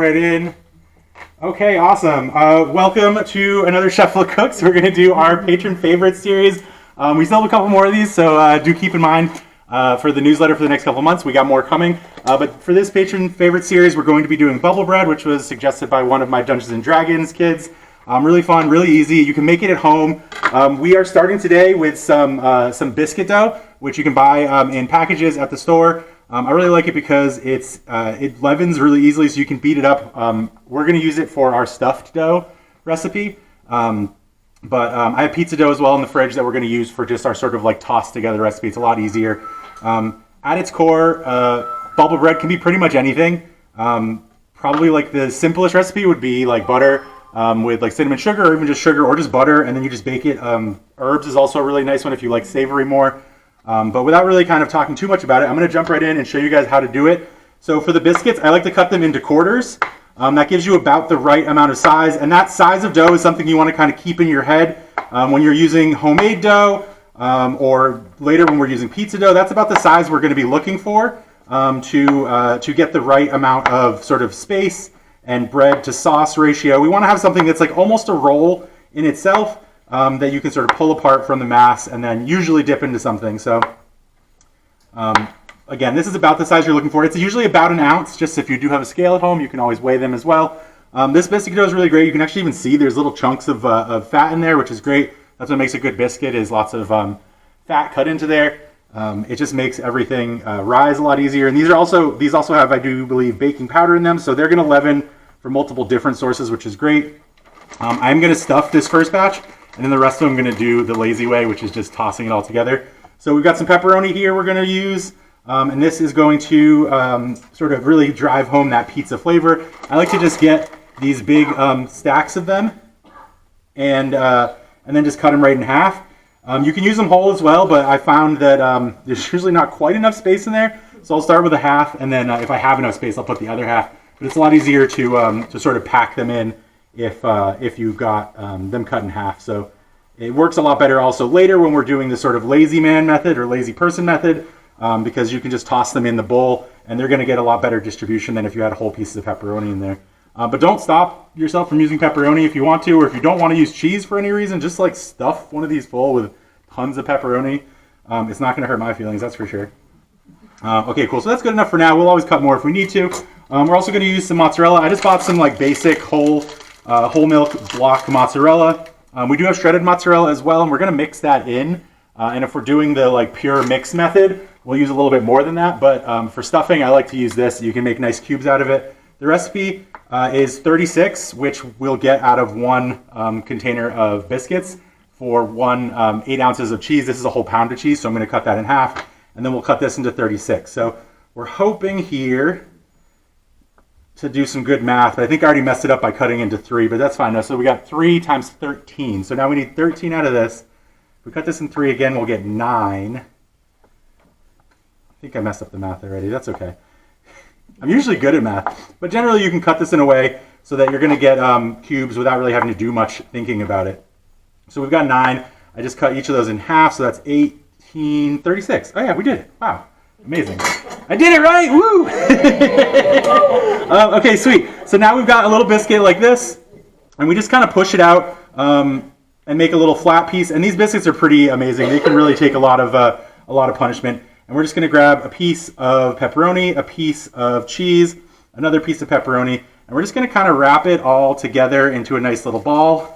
Right in. Okay, awesome. Welcome to another Chef Full of Cooks. We're going to do our patron favorite series. We still have a couple more of these, so do keep in mind for the newsletter for the next couple of months. We got more coming. But for this patron favorite series, we're going to be doing bubble bread, which was suggested by one of my Dungeons and Dragons kids. Really fun, really easy. You can make it at home. We are starting today with some biscuit dough, which you can buy in packages at the store. I really like it because it leavens really easily, so you can beat it up. We're going to use it for our stuffed dough recipe, but I have pizza dough as well in the fridge that we're going to use for just our sort of like tossed together recipe. It's a lot easier. At its core, bubble bread can be pretty much anything. Probably like the simplest recipe would be like butter with like cinnamon sugar, or even just sugar, or just butter, and then you just bake it. Herbs is also a really nice one if you like savory more. But without really kind of talking too much about it, I'm going to jump right in and show you guys how to do it. So for the biscuits, I like to cut them into quarters. That gives you about the right amount of size. And that size of dough is something you want to kind of keep in your head when you're using homemade dough or later when we're using pizza dough. That's about the size we're going to be looking for to get the right amount of sort of space and bread to sauce ratio. We want to have something that's like almost a roll in itself. That you can sort of pull apart from the mass and then usually dip into something. So again, this is about the size you're looking for. It's usually about an ounce. Just if you do have a scale at home, you can always weigh them as well. This biscuit dough is really great. You can actually even see there's little chunks of fat in there, which is great. That's what makes a good biscuit, is lots of fat cut into there. It just makes everything rise a lot easier. And these also have, I do believe, baking powder in them, so they're going to leaven from multiple different sources, which is great. I'm going to stuff this first batch. And then the rest of them I'm going to do the lazy way, which is just tossing it all together. So we've got some pepperoni here we're going to use. And this is going to sort of really drive home that pizza flavor. I like to just get these big stacks of them and then just cut them right in half. You can use them whole as well, but I found that there's usually not quite enough space in there. So I'll start with a half, and then if I have enough space, I'll put the other half. But it's a lot easier to sort of pack them in if you got them cut in half. So it works a lot better also later when we're doing the sort of lazy man method or lazy person method, because you can just toss them in the bowl and they're going to get a lot better distribution than if you had whole pieces of pepperoni in there. But don't stop yourself from using pepperoni if you want to, or if you don't want to use cheese for any reason, just like stuff one of these full with tons of pepperoni. It's not going to hurt my feelings, that's for sure. Okay, cool. So that's good enough for now. We'll always cut more if we need to. We're also going to use some mozzarella. I just bought some like basic whole milk block mozzarella. We do have shredded mozzarella as well, and we're going to mix that in. And if we're doing the like pure mix method, we'll use a little bit more than that. But for stuffing, I like to use this. You can make nice cubes out of it. The recipe is 36, which we'll get out of one container of biscuits for 8 ounces of cheese. This is a whole pound of cheese, so I'm going to cut that in half. And then we'll cut this into 36. So we're hoping here to do some good math. I think I already messed it up by cutting into 3, but that's fine. No, so we got 3 times 13. So now we need 13 out of this. If we cut this in 3 again, we'll get 9. I think I messed up the math already. That's okay. I'm usually good at math, but generally you can cut this in a way so that you're going to get cubes without really having to do much thinking about it. So we've got 9. I just cut each of those in half, so that's 18, 36. Oh yeah, we did it. Wow. Amazing. I did it right! Woo! Okay, sweet. So now we've got a little biscuit like this, and we just kind of push it out and make a little flat piece. And these biscuits are pretty amazing. They can really take a lot of punishment. And we're just going to grab a piece of pepperoni, a piece of cheese, another piece of pepperoni, and we're just going to kind of wrap it all together into a nice little ball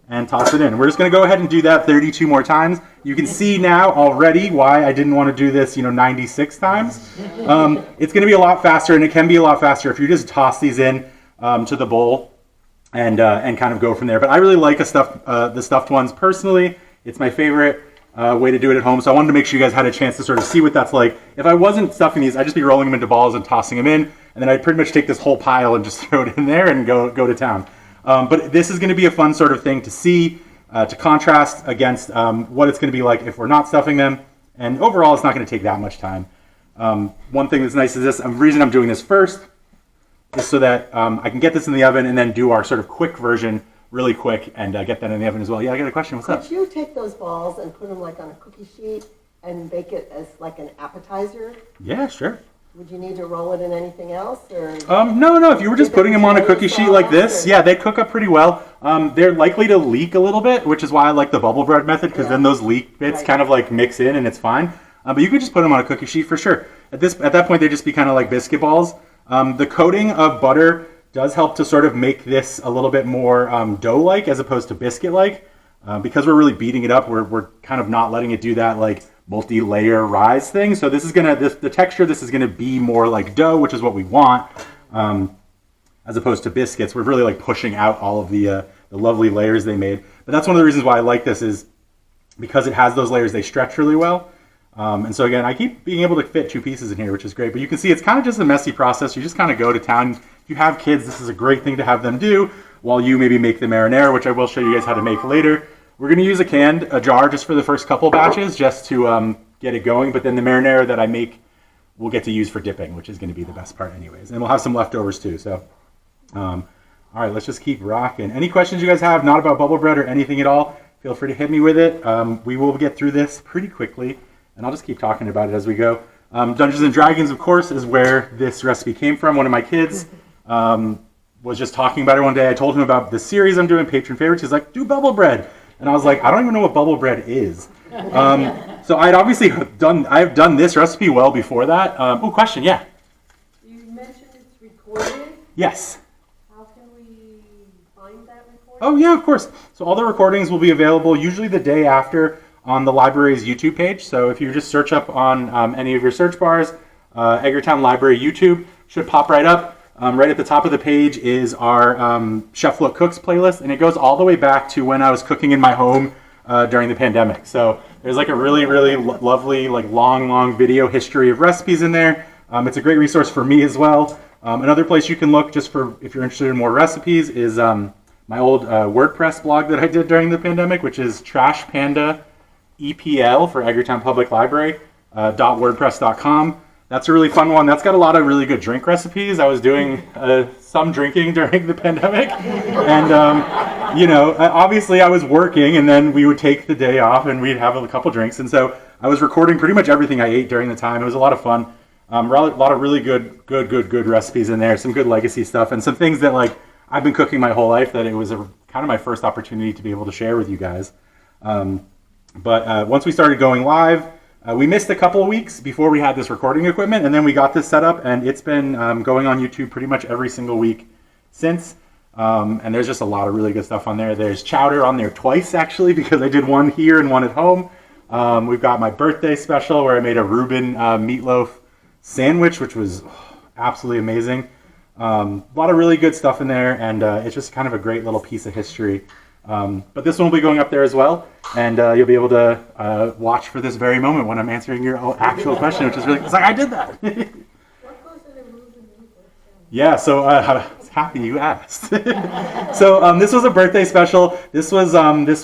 and toss it in. We're just going to go ahead and do that 32 more times. You can see now already why I didn't want to do this, 96 times. It's going to be a lot faster, and it can be a lot faster if you just toss these in to the bowl and kind of go from there. But I really like the stuffed ones personally. It's my favorite way to do it at home. So I wanted to make sure you guys had a chance to sort of see what that's like. If I wasn't stuffing these, I'd just be rolling them into balls and tossing them in, and then I'd pretty much take this whole pile and just throw it in there and go to town. But this is going to be a fun sort of thing to see, to contrast against what it's going to be like if we're not stuffing them. And overall, it's not going to take that much time. One thing that's nice is this. The reason I'm doing this first is so that I can get this in the oven and then do our sort of quick version really quick and get that in the oven as well. Yeah, I got a question. What's up? Could you take those balls and put them like on a cookie sheet and bake it as like an appetizer? Yeah, sure. Would you need to roll it in anything else? Or No. If you were just putting them on a cookie sheet like this, yeah, they cook up pretty well. They're likely to leak a little bit, which is why I like the bubble bread method, because then those leak bits kind of like mix in and it's fine. But you could just put them on a cookie sheet for sure. At that point, they just be kind of like biscuit balls. The coating of butter does help to sort of make this a little bit more dough-like as opposed to biscuit-like. Because we're really beating it up, we're kind of not letting it do that like multi-layer rise thing. So this is the texture. This is gonna be more like dough, which is what we want, as opposed to biscuits. We're really like pushing out all of the lovely layers they made. But that's one of the reasons why I like this, is because it has those layers. They stretch really well. And so again, I keep being able to fit 2 pieces in here, which is great. But you can see it's kind of just a messy process. You just kind of go to town. If you have kids, this is a great thing to have them do while you maybe make the marinara, which I will show you guys how to make later. We're going to use a jar just for the first couple batches, just to get it going. But then the marinara that I make, we'll get to use for dipping, which is going to be the best part anyways. And we'll have some leftovers too. So, all right, let's just keep rocking. Any questions you guys have, not about bubble bread or anything at all, feel free to hit me with it. We will get through this pretty quickly, and I'll just keep talking about it as we go. Dungeons and Dragons, of course, is where this recipe came from. One of my kids was just talking about it one day. I told him about the series I'm doing, Patron Favorites. He's like, do bubble bread. And I was like, I don't even know what bubble bread is. So I've done this recipe well before that. Question, yeah. You mentioned it's recorded. Yes. How can we find that recording? Oh yeah, of course. So all the recordings will be available usually the day after on the library's YouTube page. So if you just search up on any of your search bars, Edgartown Library YouTube should pop right up. Right at the top of the page is our Chef Look Cooks playlist, and it goes all the way back to when I was cooking in my home during the pandemic. So there's like a really, really lovely, like long video history of recipes in there. It's a great resource for me as well. Another place you can look, just for if you're interested in more recipes, is my old WordPress blog that I did during the pandemic, which is Trash Panda EPL for Edgartown Public Library .wordpress.com. That's a really fun one. That's got a lot of really good drink recipes. I was doing some drinking during the pandemic. And, obviously I was working, and then we would take the day off and we'd have a couple drinks. And so I was recording pretty much everything I ate during the time. It was a lot of fun. A lot of really good recipes in there. Some good legacy stuff and some things that like I've been cooking my whole life that it was kind of my first opportunity to be able to share with you guys. But once we started going live, we missed a couple of weeks before we had this recording equipment, and then we got this set up, and it's been going on YouTube pretty much every single week since. And there's just a lot of really good stuff on there. There's chowder on there twice, actually, because I did one here and one at home. We've got my birthday special where I made a Reuben meatloaf sandwich, which was absolutely amazing. A lot of really good stuff in there, and it's just kind of a great little piece of history. But this one will be going up there as well, and you'll be able to watch for this very moment when I'm answering your actual question, which is really, it's like, I did that. What goes in a Reuben meatloaf? Yeah, so I was happy you asked. So this was a birthday special. This was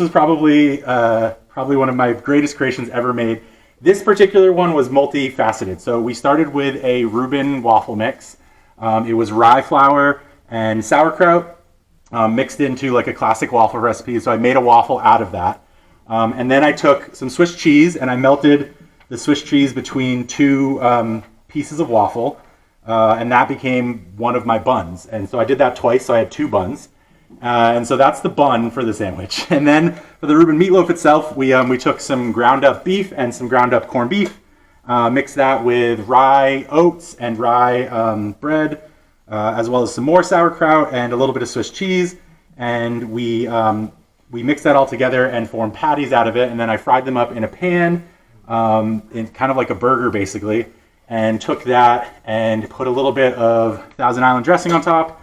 probably one of my greatest creations ever made. This particular one was multifaceted. So we started with a Reuben waffle mix. It was rye flour and sauerkraut. Mixed into like a classic waffle recipe. So I made a waffle out of that. And then I took some Swiss cheese and I melted the Swiss cheese between 2 pieces of waffle. And that became one of my buns. And so I did that twice, so I had 2 buns. And so that's the bun for the sandwich. And then for the Reuben meatloaf itself, we took some ground up beef and some ground up corned beef. Mixed that with rye oats and rye bread. As well as some more sauerkraut and a little bit of Swiss cheese, and we mixed that all together and formed patties out of it, and then I fried them up in a pan, in kind of like a burger basically, and took that and put a little bit of Thousand Island dressing on top,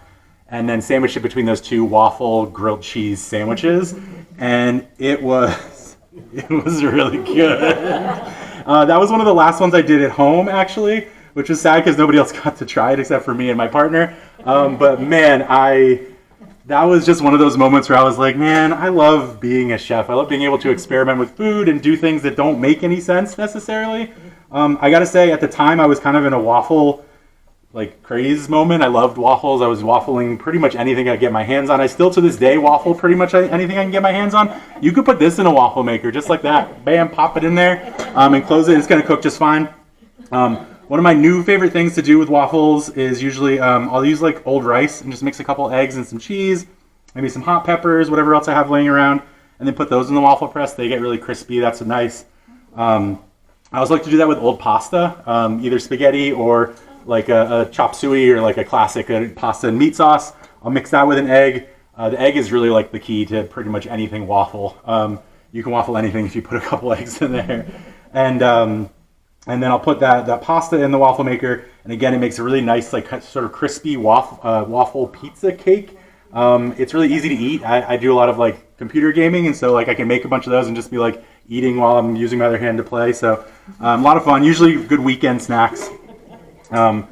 and then sandwiched it between those 2 waffle grilled cheese sandwiches, and it was really good. That was one of the last ones I did at home, actually, which was sad because nobody else got to try it except for me and my partner. But man, that was just one of those moments where I was like, man, I love being a chef. I love being able to experiment with food and do things that don't make any sense necessarily. I gotta say, at the time, I was kind of in a waffle craze moment. I loved waffles. I was waffling pretty much anything I get my hands on. I still to this day waffle pretty much anything I can get my hands on. You could put this in a waffle maker just like that. Bam, pop it in there and close it. It's gonna cook just fine. One of my new favorite things to do with waffles is usually I'll use like old rice and just mix a couple eggs and some cheese, maybe some hot peppers, whatever else I have laying around, and then put those in the waffle press. They get really crispy. That's nice. I also like to do that with old pasta, either spaghetti or like a chop suey or like a classic pasta and meat sauce. I'll mix that with an egg. The egg is really like the key to pretty much anything waffle. You can waffle anything if you put a couple eggs in there. And then I'll put that pasta in the waffle maker, and again, it makes a really nice, like sort of crispy waffle pizza cake. It's really easy to eat. I do a lot of like computer gaming, and so like I can make a bunch of those and just be like eating while I'm using my other hand to play. So a lot of fun. Usually good weekend snacks. But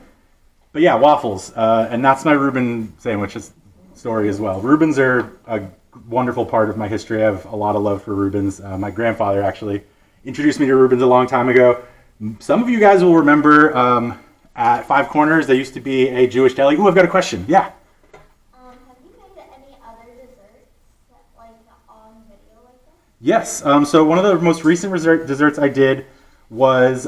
yeah, waffles, and that's my Reuben sandwich story as well. Reubens are a wonderful part of my history. I have a lot of love for Reubens. My grandfather actually introduced me to Reubens a long time ago. Some of you guys will remember at Five Corners, there used to be a Jewish deli. Ooh, I've got a question. Yeah. Have you made any other desserts like on video like that? Yes. So one of the most recent desserts I did was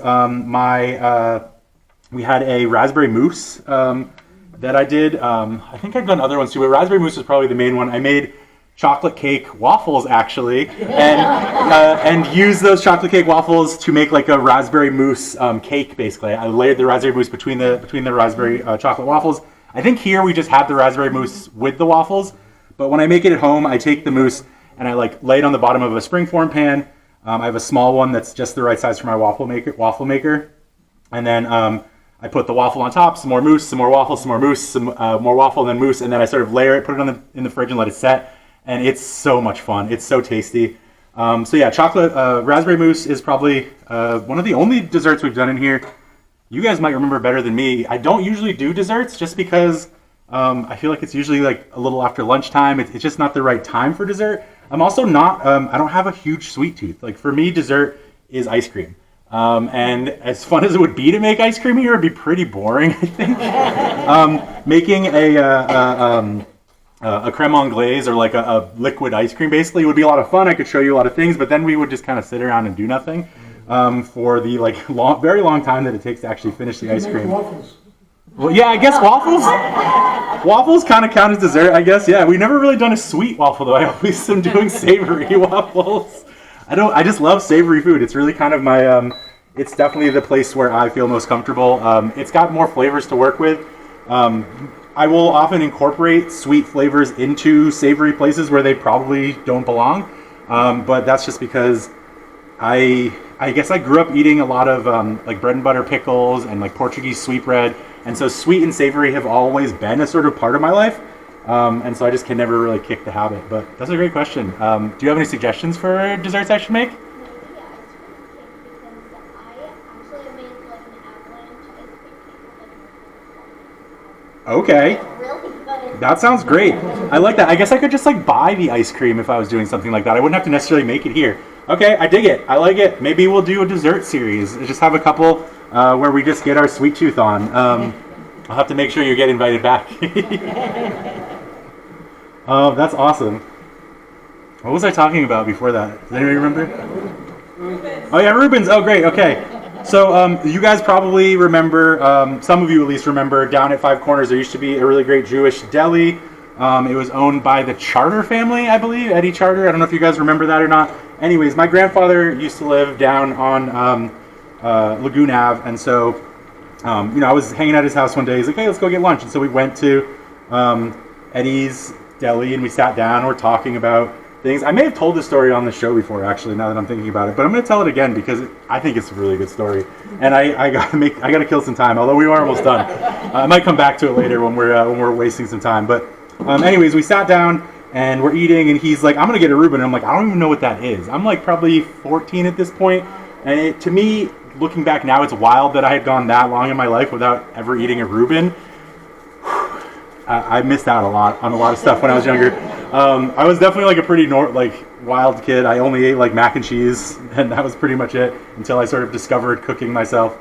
we had a raspberry mousse that I did. I think I've done other ones too, but raspberry mousse was probably the main one. I made chocolate cake waffles actually, and use those chocolate cake waffles to make like a raspberry mousse cake. Basically, I layered the raspberry mousse between the raspberry chocolate waffles. I think here we just had the raspberry mousse with the waffles, but when I make it at home, I take the mousse and I like lay it on the bottom of a springform pan. I have a small one that's just the right size for my waffle maker, and then I put the waffle on top, some more mousse, some more waffle, some more mousse, some more waffle, and then mousse, and then I sort of layer it, put it in the fridge, and let it set. And it's so much fun. It's so tasty. So yeah, chocolate raspberry mousse is probably one of the only desserts we've done in here. You guys might remember better than me. I don't usually do desserts just because I feel like it's usually like a little after lunchtime. It's just not the right time for dessert. I'm also not, I don't have a huge sweet tooth. Like for me, dessert is ice cream. And as fun as it would be to make ice cream here, it'd be pretty boring, I think. Making a creme anglaise or like a liquid ice cream basically would be a lot of fun. I could show you a lot of things, but then we would just kind of sit around and do nothing for the like very long time that it takes to actually finish the ice cream. Waffles. Well, yeah, I guess waffles kind of count as dessert, I guess. Yeah, we've never really done a sweet waffle though. I always am doing savory waffles. I just love savory food. It's really kind of my it's definitely the place where I feel most comfortable. It's got more flavors to work with. I will often incorporate sweet flavors into savory places where they probably don't belong, but that's just because I guess I grew up eating a lot of like bread and butter pickles and like Portuguese sweetbread, and so sweet and savory have always been a sort of part of my life, and so I just can never really kick the habit. But that's a great question. Do you have any suggestions for desserts I should make? Maybe ice cream cake because I actually made like an avalanche ice cream cake with like Okay. really good. That sounds great. I like that. I guess I could just like buy the ice cream if I was doing something like that. I wouldn't have to necessarily make it here. Okay, I dig it. I like it. Maybe we'll do a dessert series. Just have a couple where we just get our sweet tooth on. I'll have to make sure you get invited back. Oh, that's awesome. What was I talking about before that? Does anybody remember? Oh yeah, Reubens. Oh great. Okay. So you guys probably remember, some of you at least remember, down at Five Corners there used to be a really great Jewish deli. It was owned by the Charter family, I believe, Eddie Charter. I don't know if you guys remember that or not. Anyways, my grandfather used to live down on Lagoon Ave, and so I was hanging at his house one day. He's like, hey, let's go get lunch. And so we went to Eddie's deli and we sat down. We're talking about things. I may have told this story on the show before, actually, now that I'm thinking about it, but I'm going to tell it again because I think it's a really good story, and I gotta kill some time. Although we are almost done, I might come back to it later when we're wasting some time. But anyways, we sat down and we're eating, and he's like, "I'm going to get a Reuben," and I'm like, "I don't even know what that is." I'm like probably 14 at this point, and to me, looking back now, it's wild that I had gone that long in my life without ever eating a Reuben. I missed out on a lot of stuff when I was younger. I was definitely like a pretty wild kid. I only ate like mac and cheese, and that was pretty much it until I sort of discovered cooking myself.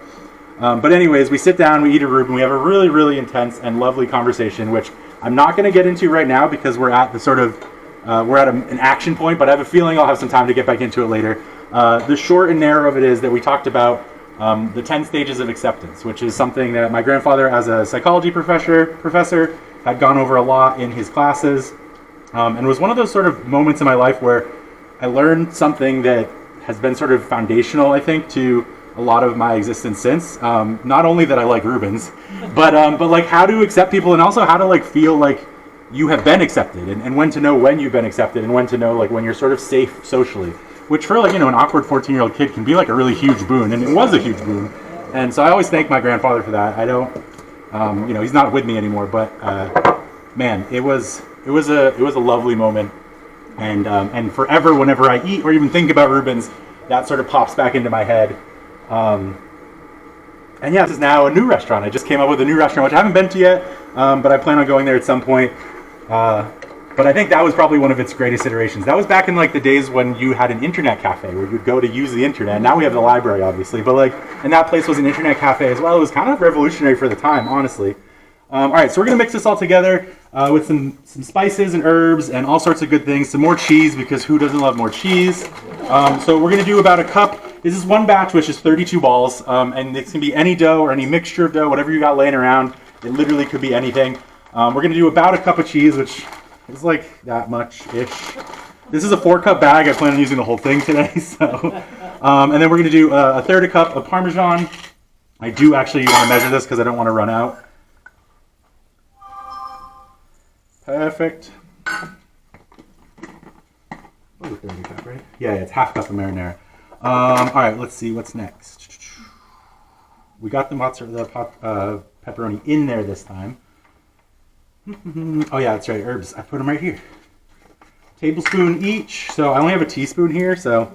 But anyways, we sit down, we eat a Reuben, we have a really, really intense and lovely conversation, which I'm not going to get into right now because we're at the sort of an action point. But I have a feeling I'll have some time to get back into it later. The short and narrow of it is that we talked about the 10 stages of acceptance, which is something that my grandfather, as a psychology professor had gone over a lot in his classes, and was one of those sort of moments in my life where I learned something that has been sort of foundational, I think, to a lot of my existence since. Not only that I like Rubens, but like how to accept people, and also how to like feel like you have been accepted, and when to know when you've been accepted, and when to know like when you're sort of safe socially, which for like, you know, an awkward 14-year-old kid can be like a really huge boon, and it was a huge boon. And so I always thank my grandfather for that. I don't, you know, he's not with me anymore, but man, it was a lovely moment, and forever whenever I eat or even think about Rubens, that sort of pops back into my head. And yeah, this is now a new restaurant. I just came up with a new restaurant, which I haven't been to yet, but I plan on going there at some point. But I think that was probably one of its greatest iterations. That was back in like the days when you had an internet cafe where you'd go to use the internet. Now we have the library, obviously, but like, and that place was an internet cafe as well. It was kind of revolutionary for the time, honestly. All right, so we're gonna mix this all together with some spices and herbs and all sorts of good things. Some more cheese, because who doesn't love more cheese? So we're gonna do about a cup. This is one batch, which is 32 balls, and it can be any dough or any mixture of dough, whatever you got laying around. It literally could be anything. We're gonna do about a cup of cheese, which is like that much-ish. This is a 4-cup bag. I plan on using the whole thing today. So, and then we're gonna do a third a cup of Parmesan. I do actually want to measure this because I don't want to run out. Perfect. Oh, 30 cup, right? Yeah, it's half cup of marinara. All right, let's see what's next. We got the mozzarella, pepperoni in there this time. Oh yeah, that's right, herbs. I put them right here. Tablespoon each. So I only have a teaspoon here, so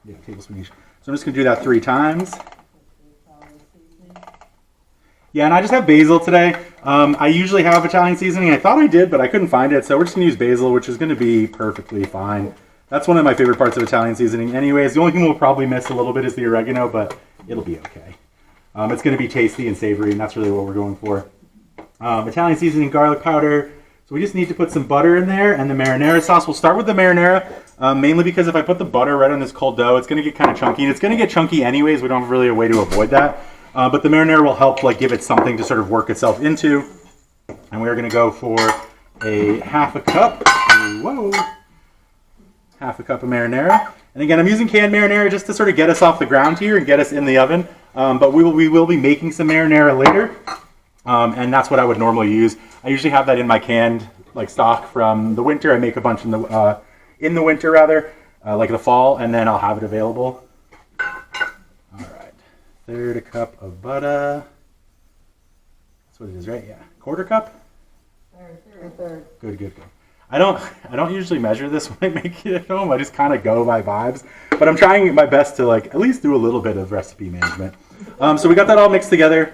yeah, tablespoon each. So I'm just gonna do that 3 times. Yeah, and I just have basil today. I usually have Italian seasoning. I thought I did, but I couldn't find it, so we're just gonna use basil, which is gonna be perfectly fine. That's one of my favorite parts of Italian seasoning. Anyways, the only thing we'll probably miss a little bit is the oregano, but it'll be okay. It's gonna be tasty and savory, and that's really what we're going for. Italian seasoning, garlic powder. So we just need to put some butter in there, and the marinara sauce. We'll start with the marinara, mainly because if I put the butter right on this cold dough, it's gonna get kind of chunky, and it's gonna get chunky anyways. We don't have really a way to avoid that. But the marinara will help like give it something to sort of work itself into. And we're gonna go for a half a cup. Whoa. Half a cup of marinara. And again, I'm using canned marinara just to sort of get us off the ground here and get us in the oven. But we will be making some marinara later. And that's what I would normally use. I usually have that in my canned like stock from the winter. I make a bunch in the winter rather, like the fall, and then I'll have it available. Third a cup of butter. That's what it is, right? Yeah. Quarter cup? Third. Good. I don't usually measure this when I make it at home. I just kind of go by vibes. But I'm trying my best to like at least do a little bit of recipe management. So we got that all mixed together.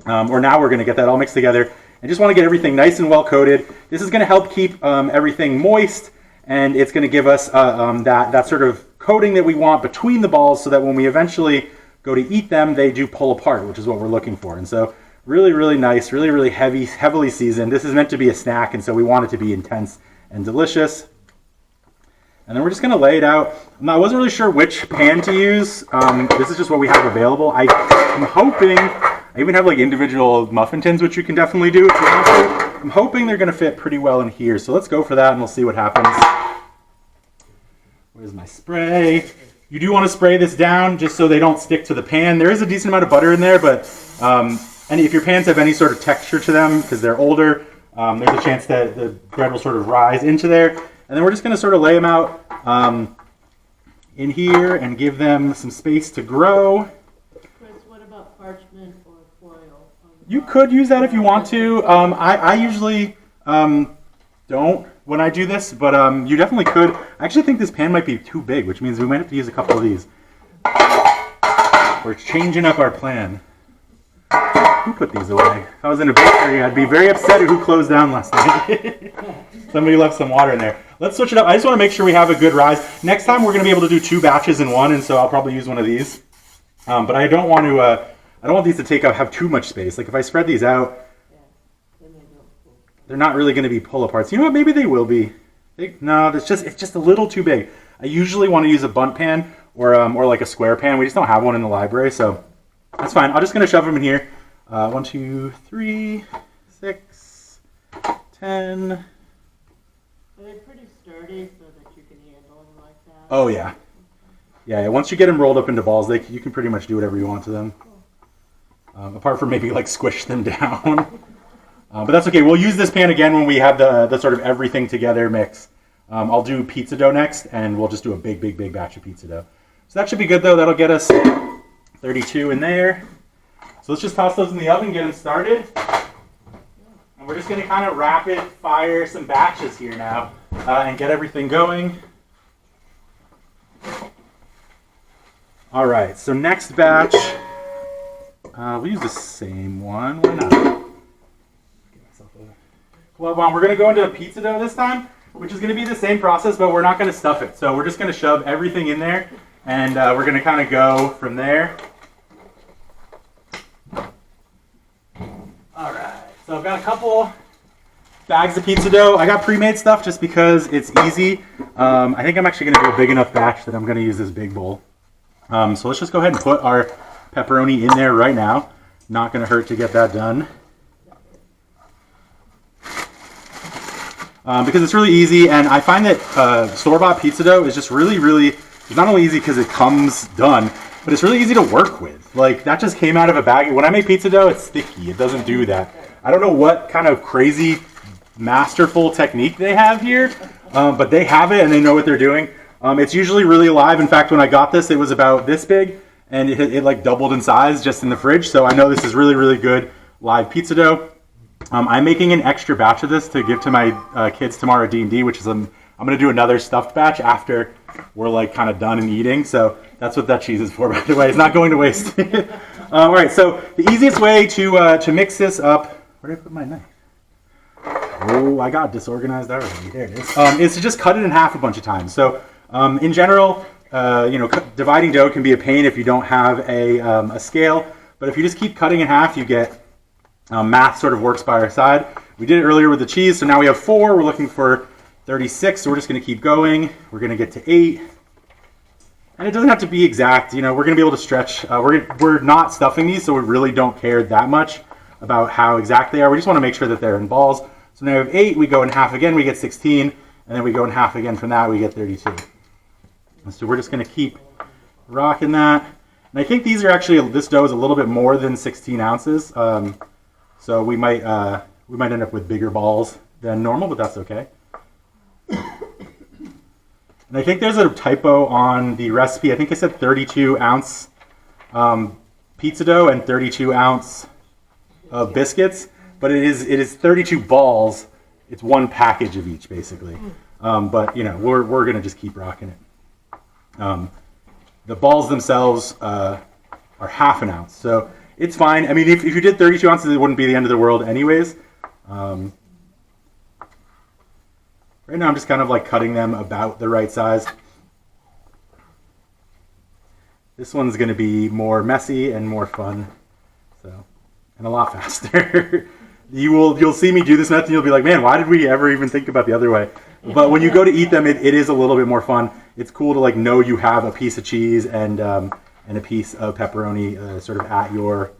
Or now we're going to get that all mixed together. I just want to get everything nice and well coated. This is going to help keep everything moist, and it's going to give us that sort of coating that we want between the balls, so that when we eventually go to eat them, they do pull apart, which is what we're looking for. And so really, really nice, really, really heavily seasoned. This is meant to be a snack, and so we want it to be intense and delicious. And then we're just gonna lay it out. I wasn't really sure which pan to use. This is just what we have available. I'm hoping, I even have like individual muffin tins, which you can definitely do if you want to. I'm hoping they're gonna fit pretty well in here. So let's go for that and we'll see what happens. Where's my spray? You do want to spray this down just so they don't stick to the pan. There is a decent amount of butter in there, but and if your pans have any sort of texture to them because they're older, there's a chance that the bread will sort of rise into there. And then we're just going to sort of lay them out in here and give them some space to grow. Chris, what about parchment or foil? You could use that if you want to. I usually don't when I do this, but you definitely could. I actually think this pan might be too big, which means we might have to use a couple of these. We're changing up our plan. Who put these away? If I was in a bakery, I'd be very upset at who closed down last night. Somebody left some water in there. Let's switch it up. I just want to make sure we have a good rise. Next time we're going to be able to do 2 batches in one, and so I'll probably use one of these. But I don't want to. I don't want these to have too much space. Like if I spread these out, they're not really going to be pull aparts. You know what? Maybe they will be. No, it's just a little too big. I usually want to use a bundt pan or like a square pan. We just don't have one in the library, so that's fine. I'm just going to shove them in here. 1, 2, 3, 6, 10. Are they pretty sturdy so that you can handle them like that? Oh, yeah. Yeah, once you get them rolled up into balls, you can pretty much do whatever you want to them. Apart from maybe like squish them down. But that's okay. We'll use this pan again when we have the sort of everything together mix. I'll do pizza dough next, and we'll just do a big batch of pizza dough. So that should be good, though. That'll get us 32 in there. So let's just toss those in the oven, get them started. And we're just going to kind of rapid fire some batches here now and get everything going. All right, so next batch, we'll use the same one. Why not? Well, we're going to go into a pizza dough this time, which is going to be the same process, but we're not going to stuff it. So we're just going to shove everything in there, and we're going to kind of go from there. All right, so I've got a couple bags of pizza dough. I got pre-made stuff just because it's easy. I think I'm actually going to do a big enough batch that I'm going to use this big bowl. So let's just go ahead and put our pepperoni in there right now. Not going to hurt to get that done. Because it's really easy, and I find that store-bought pizza dough is just really, it's not only easy because it comes done, but it's really easy to work with. Like, that just came out of a bag. When I make pizza dough, it's sticky. It doesn't do that. I don't know what kind of crazy, masterful technique they have here, but they have it, and they know what they're doing. It's usually really live. In fact, when I got this, it was about this big, and it like doubled in size just in the fridge, so I know this is really good live pizza dough. I'm making an extra batch of this to give to my kids tomorrow at D&D, which is I'm going to do another stuffed batch after we're like kind of done and eating. So that's what that cheese is for, by the way. It's not going to waste. All right, so the easiest way to mix this up, where did I put my knife? Oh, I got disorganized already. There it is to just cut it in half a bunch of times. So in general, dividing dough can be a pain if you don't have a scale. But if you just keep cutting in half, you get math sort of works by our side. We did it earlier with the cheese, so now we have 4. We're looking for 36, so we're just going to keep going. We're going to get to 8. And it doesn't have to be exact. We're going to be able to stretch. We're not stuffing these, so we really don't care that much about how exact they are. We just want to make sure that they're in balls. So now we have 8. We go in half again. We get 16. And then we go in half again from that. We get 32. And so we're just going to keep rocking that. And I think these are actually, this dough is a little bit more than 16 ounces. So we might end up with bigger balls than normal, but that's okay. And I think there's a typo on the recipe. I think it said 32 ounce pizza dough and 32 ounce of biscuits, but it is 32 balls. It's one package of each, basically. But we're gonna just keep rocking it. The balls themselves are half an ounce, so it's fine. I mean, if you did 32 ounces, it wouldn't be the end of the world anyways. Right now I'm just kind of like cutting them about the right size. This one's going to be more messy and more fun, and a lot faster. You'll see me do this method and you'll be like, man, why did we ever even think about the other way? But when you go to eat them, it is a little bit more fun. It's cool to like know you have a piece of cheese and a piece of pepperoni sort of at your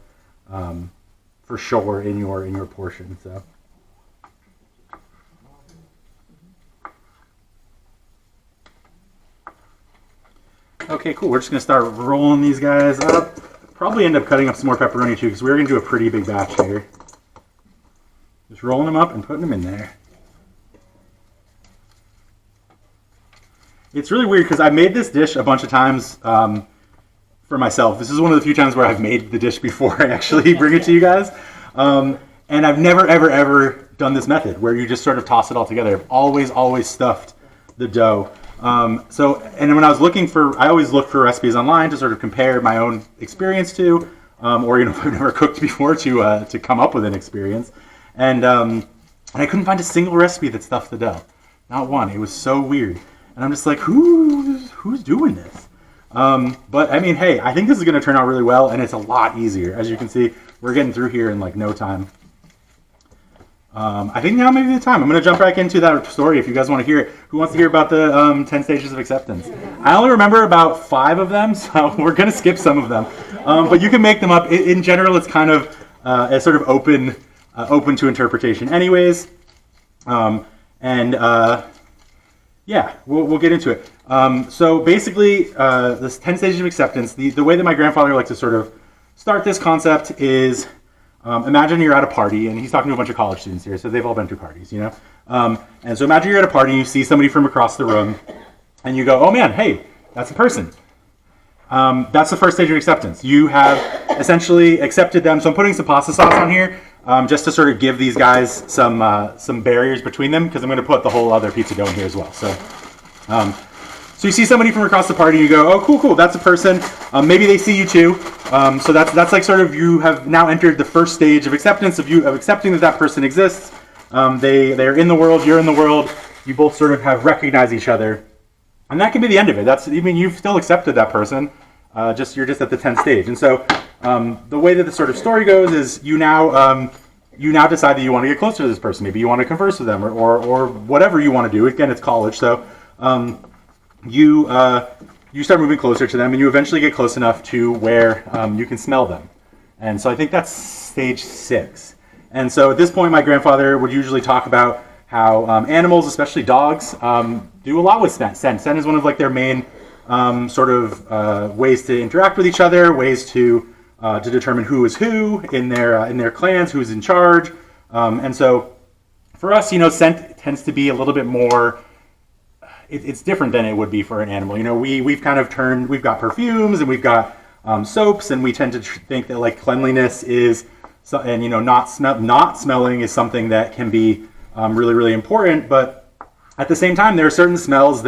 for sure in your portion. So okay, cool. We're just gonna start rolling these guys up. Probably end up cutting up some more pepperoni too, because we're gonna do a pretty big batch here. Just rolling them up and putting them in there. It's really weird because I made this dish a bunch of times for myself. This is one of the few times where I've made the dish before I actually bring it to you guys. And I've never, ever done this method where you just sort of toss it all together. I've always stuffed the dough. And when I was I always look for recipes online to sort of compare my own experience to, or if I've never cooked before to come up with an experience. And I couldn't find a single recipe that stuffed the dough. Not one. It was so weird. And I'm just like, who's doing this? But I mean, hey, I think this is going to turn out really well, and it's a lot easier. As you can see, we're getting through here in like no time. I think now may be the time. I'm going to jump back into that story if you guys want to hear it. Who wants to hear about the 10 stages of acceptance? I only remember about 5 of them, so we're going to skip some of them. But you can make them up. In general, it's kind of a sort of open to interpretation anyways. Yeah, we'll get into it. So basically, this 10 stages of acceptance, the way that my grandfather liked to sort of start this concept is, imagine you're at a party, and he's talking to a bunch of college students here, so they've all been to parties, you know? And so imagine you're at a party, and you see somebody from across the room, and you go, oh man, hey, that's a person. That's the first stage of acceptance. You have essentially accepted them. So I'm putting some pasta sauce on here, just to sort of give these guys some barriers between them, because I'm going to put the whole other pizza dough in here as well. So you see somebody from across the party, you go, oh, cool, that's a person. Maybe they see you too. So that's like sort of, you have now entered the first stage of acceptance, of accepting that person exists. They're in the world, you're in the world. You both sort of have recognized each other. And that can be the end of it. You've still accepted that person. You're just at the 10th stage. And so the way that the sort of story goes is you now decide that you want to get closer to this person. Maybe you want to converse with them or whatever you want to do. Again, it's college, so you start moving closer to them, and you eventually get close enough to where you can smell them. And so I think that's stage 6. And so at this point, my grandfather would usually talk about how animals, especially dogs, do a lot with scent. Scent is one of like their main sort of ways to interact with each other, ways to determine who is who in their clans, who's in charge. And so for us, scent tends to be a little bit more. It's different than it would be for an animal. We've kind of we've got perfumes and we've got soaps, and we tend to think that like cleanliness is, and not smelling is something that can be really, really important. But at the same time, there are certain smells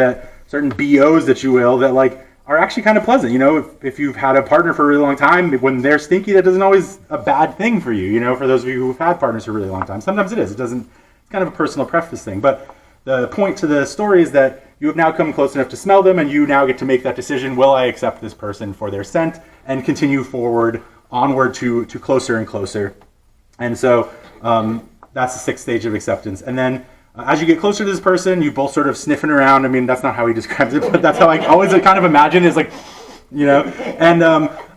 certain BOs that you will, that like are actually kind of pleasant. If you've had a partner for a really long time, when they're stinky, that isn't always a bad thing for you. For those of you who've had partners for a really long time, sometimes it is. It's kind of a personal preference thing. But the point to the story is that you have now come close enough to smell them, and you now get to make that decision: will I accept this person for their scent and continue onward to closer and closer? And so that's the 6th stage of acceptance. And then as you get closer to this person, you both sort of sniffing around. I mean, that's not how he describes it, but that's how I always kind of imagine is like, and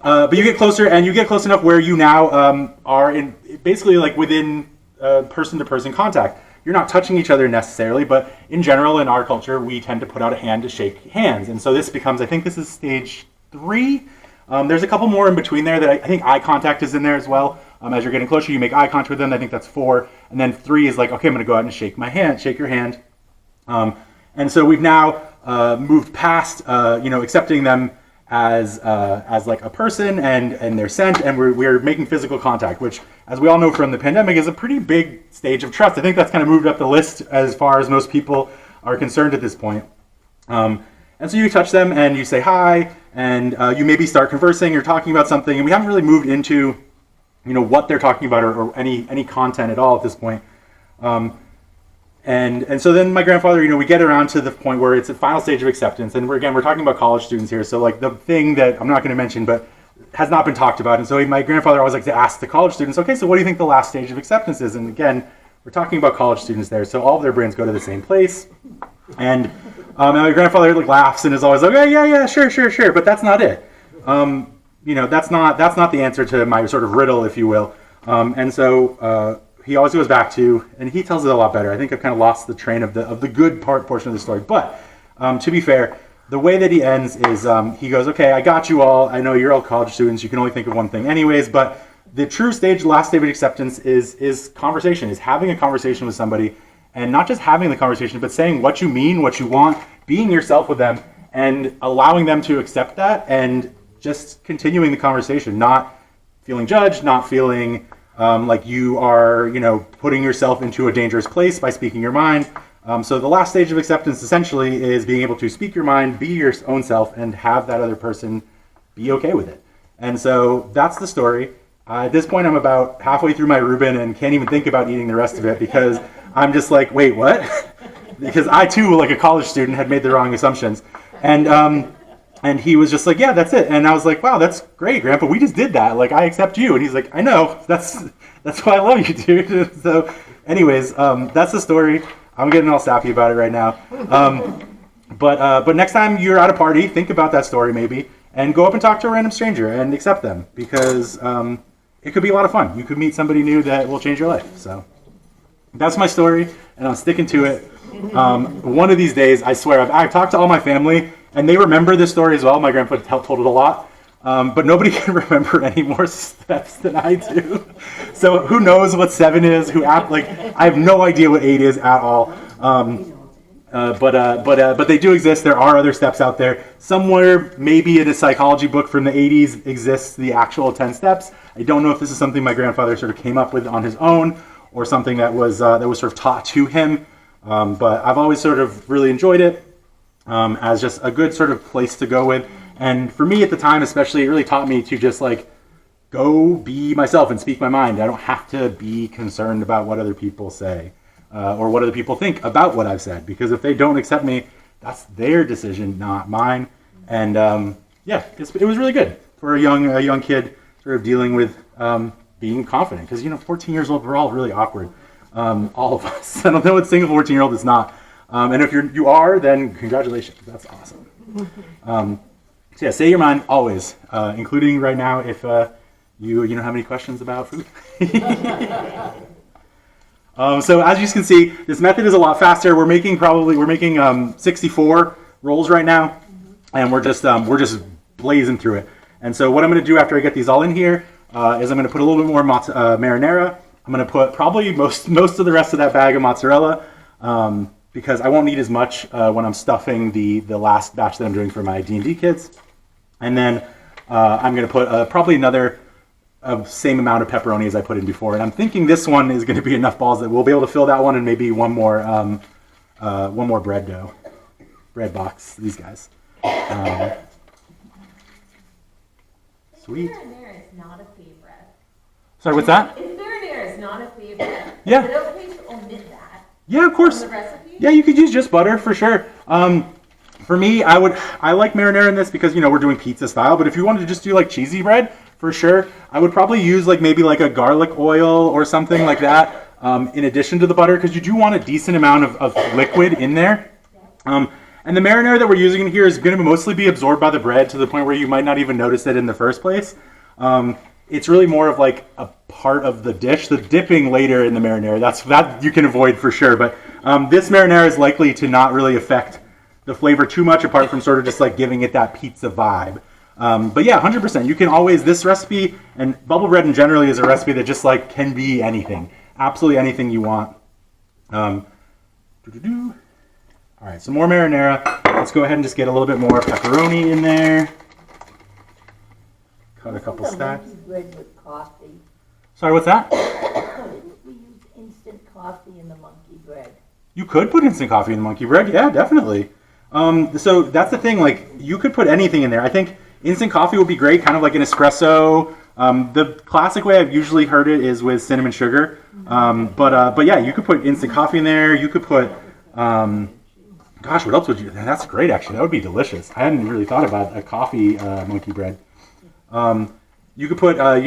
but you get closer, and you get close enough where you now are in basically like within person-to-person contact. You're not touching each other necessarily, but in general, in our culture, we tend to put out a hand to shake hands. And so this becomes, I think this is stage 3. There's a couple more in between there that I think eye contact is in there as well. As you're getting closer, you make eye contact with them. I think that's 4. And then 3 is like, okay, I'm going to go out and shake your hand. And so we've now moved past, accepting them as like a person and their scent, and we're making physical contact, which, as we all know from the pandemic, is a pretty big stage of trust. I think that's kind of moved up the list as far as most people are concerned at this point. And so you touch them and you say hi, and you maybe start conversing or talking about something, and we haven't really moved into what they're talking about or any content at all at this point. And so then my grandfather, we get around to the point where it's a final stage of acceptance, and we're talking about college students here, so like the thing that I'm not going to mention but has not been talked about. And so my grandfather always likes to ask the college students, okay, so what do you think the last stage of acceptance is? And again, we're talking about college students there, so all of their brains go to the same place. And my grandfather laughs and is always like, yeah, sure, but that's not it. That's not the answer to my sort of riddle, if you will. And so he always goes back to, and he tells it a lot better. I think I've kind of lost the train of the good portion of the story. But to be fair, the way that he ends is he goes, okay, I got you all. I know you're all college students. You can only think of one thing anyways. But the true stage, last stage of acceptance is conversation, is having a conversation with somebody, and not just having the conversation, but saying what you mean, what you want, being yourself with them, and allowing them to accept that, and just continuing the conversation, not feeling judged, not feeling like you are, putting yourself into a dangerous place by speaking your mind. So the last stage of acceptance essentially is being able to speak your mind, be your own self, and have that other person be okay with it. And so that's the story. At this point, I'm about halfway through my Reuben and can't even think about eating the rest of it because I'm just like, wait, what? Because I too, like a college student, had made the wrong assumptions. And he was just like, yeah, that's it. And I was like, wow, that's great, Grandpa. We just did that. Like, I accept you. And he's like, I know. That's why I love you, dude. So, Anyways, that's the story. I'm getting all sappy about it right now. But next time you're at a party, think about that story maybe, and go up and talk to a random stranger and accept them, because it could be a lot of fun. You could meet somebody new that will change your life. So that's my story, and I'm sticking to it. One of these days, I swear, I've talked to all my family, and they remember this story as well. My grandpa told it a lot. But nobody can remember any more steps than I do. So who knows what 7 is? I have no idea what 8 is at all. But they do exist. There are other steps out there. Somewhere, maybe in a psychology book from the 80s, exists the actual 10 steps. I don't know if this is something my grandfather sort of came up with on his own, or something that was sort of taught to him. But I've always sort of really enjoyed it as just a good sort of place to go with. And for me at the time especially, it really taught me to just go be myself and speak my mind. I don't have to be concerned about what other people say or what other people think about what I've said, because if they don't accept me, that's their decision, not mine. And it was really good for a young kid sort of dealing with being confident, because 14 years old, we're all really awkward, all of us. I don't know what single 14-year-old is not. And if you are, then congratulations, that's awesome. So yeah, say your mind always, including right now if you don't have any questions about food. So as you can see, this method is a lot faster. We're making 64 rolls right now, and we're just blazing through it. And so what I'm going to do after I get these all in here is I'm going to put a little bit more marinara. I'm going to put probably most of the rest of that bag of mozzarella, because I won't need as much when I'm stuffing the last batch that I'm doing for my D&D kids. And then I'm going to put probably another same amount of pepperoni as I put in before. And I'm thinking this one is going to be enough balls that we'll be able to fill that one, and maybe one more bread box, these guys. Sweet. If marinara is not a favorite. Sorry, what's that? If marinara is not a favorite, Yeah. is it okay to omit that Yeah, of course. from the recipe? Yeah, you could use just butter for sure. For me, I like marinara in this because we're doing pizza style. But if you wanted to just do cheesy bread, for sure, I would probably use maybe a garlic oil or something like that in addition to the butter, because you do want a decent amount of liquid in there. And the marinara that we're using in here is going to mostly be absorbed by the bread to the point where you might not even notice it in the first place. It's really more of a part of the dish. The dipping later in the marinara, that you can avoid for sure. But this marinara is likely to not really affect the flavor too much, apart from sort of just giving it that pizza vibe. But yeah, 100%. You can always, this recipe, and bubble bread in generally is a recipe that just can be anything. Absolutely anything you want. All right, some more marinara. Let's go ahead and just get a little bit more pepperoni in there. Cut a couple stacks. Bread with coffee. Sorry, what's that? Didn't we use instant coffee in the monkey bread? You could put instant coffee in the monkey bread. Yeah, definitely. So that's the thing. You could put anything in there. I think instant coffee would be great, kind of like an espresso. The classic way I've usually heard it is with cinnamon sugar. But yeah, you could put instant coffee in there. You could put, gosh, what else would you? That's great, actually. That would be delicious. I hadn't really thought about a coffee monkey bread. You could put, I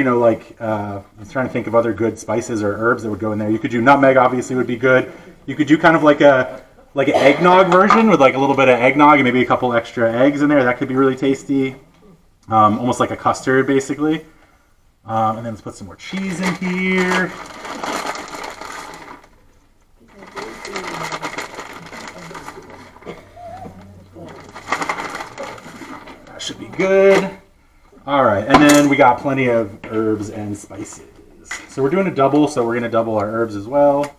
was trying to think of other good spices or herbs that would go in there. You could do nutmeg, obviously, would be good. You could do kind of like an eggnog version with a little bit of eggnog and maybe a couple extra eggs in there. That could be really tasty. Almost like a custard, basically. And then let's put some more cheese in here. That should be good. All right, and then we got plenty of herbs and spices. So we're doing a double, so we're going to double our herbs as well.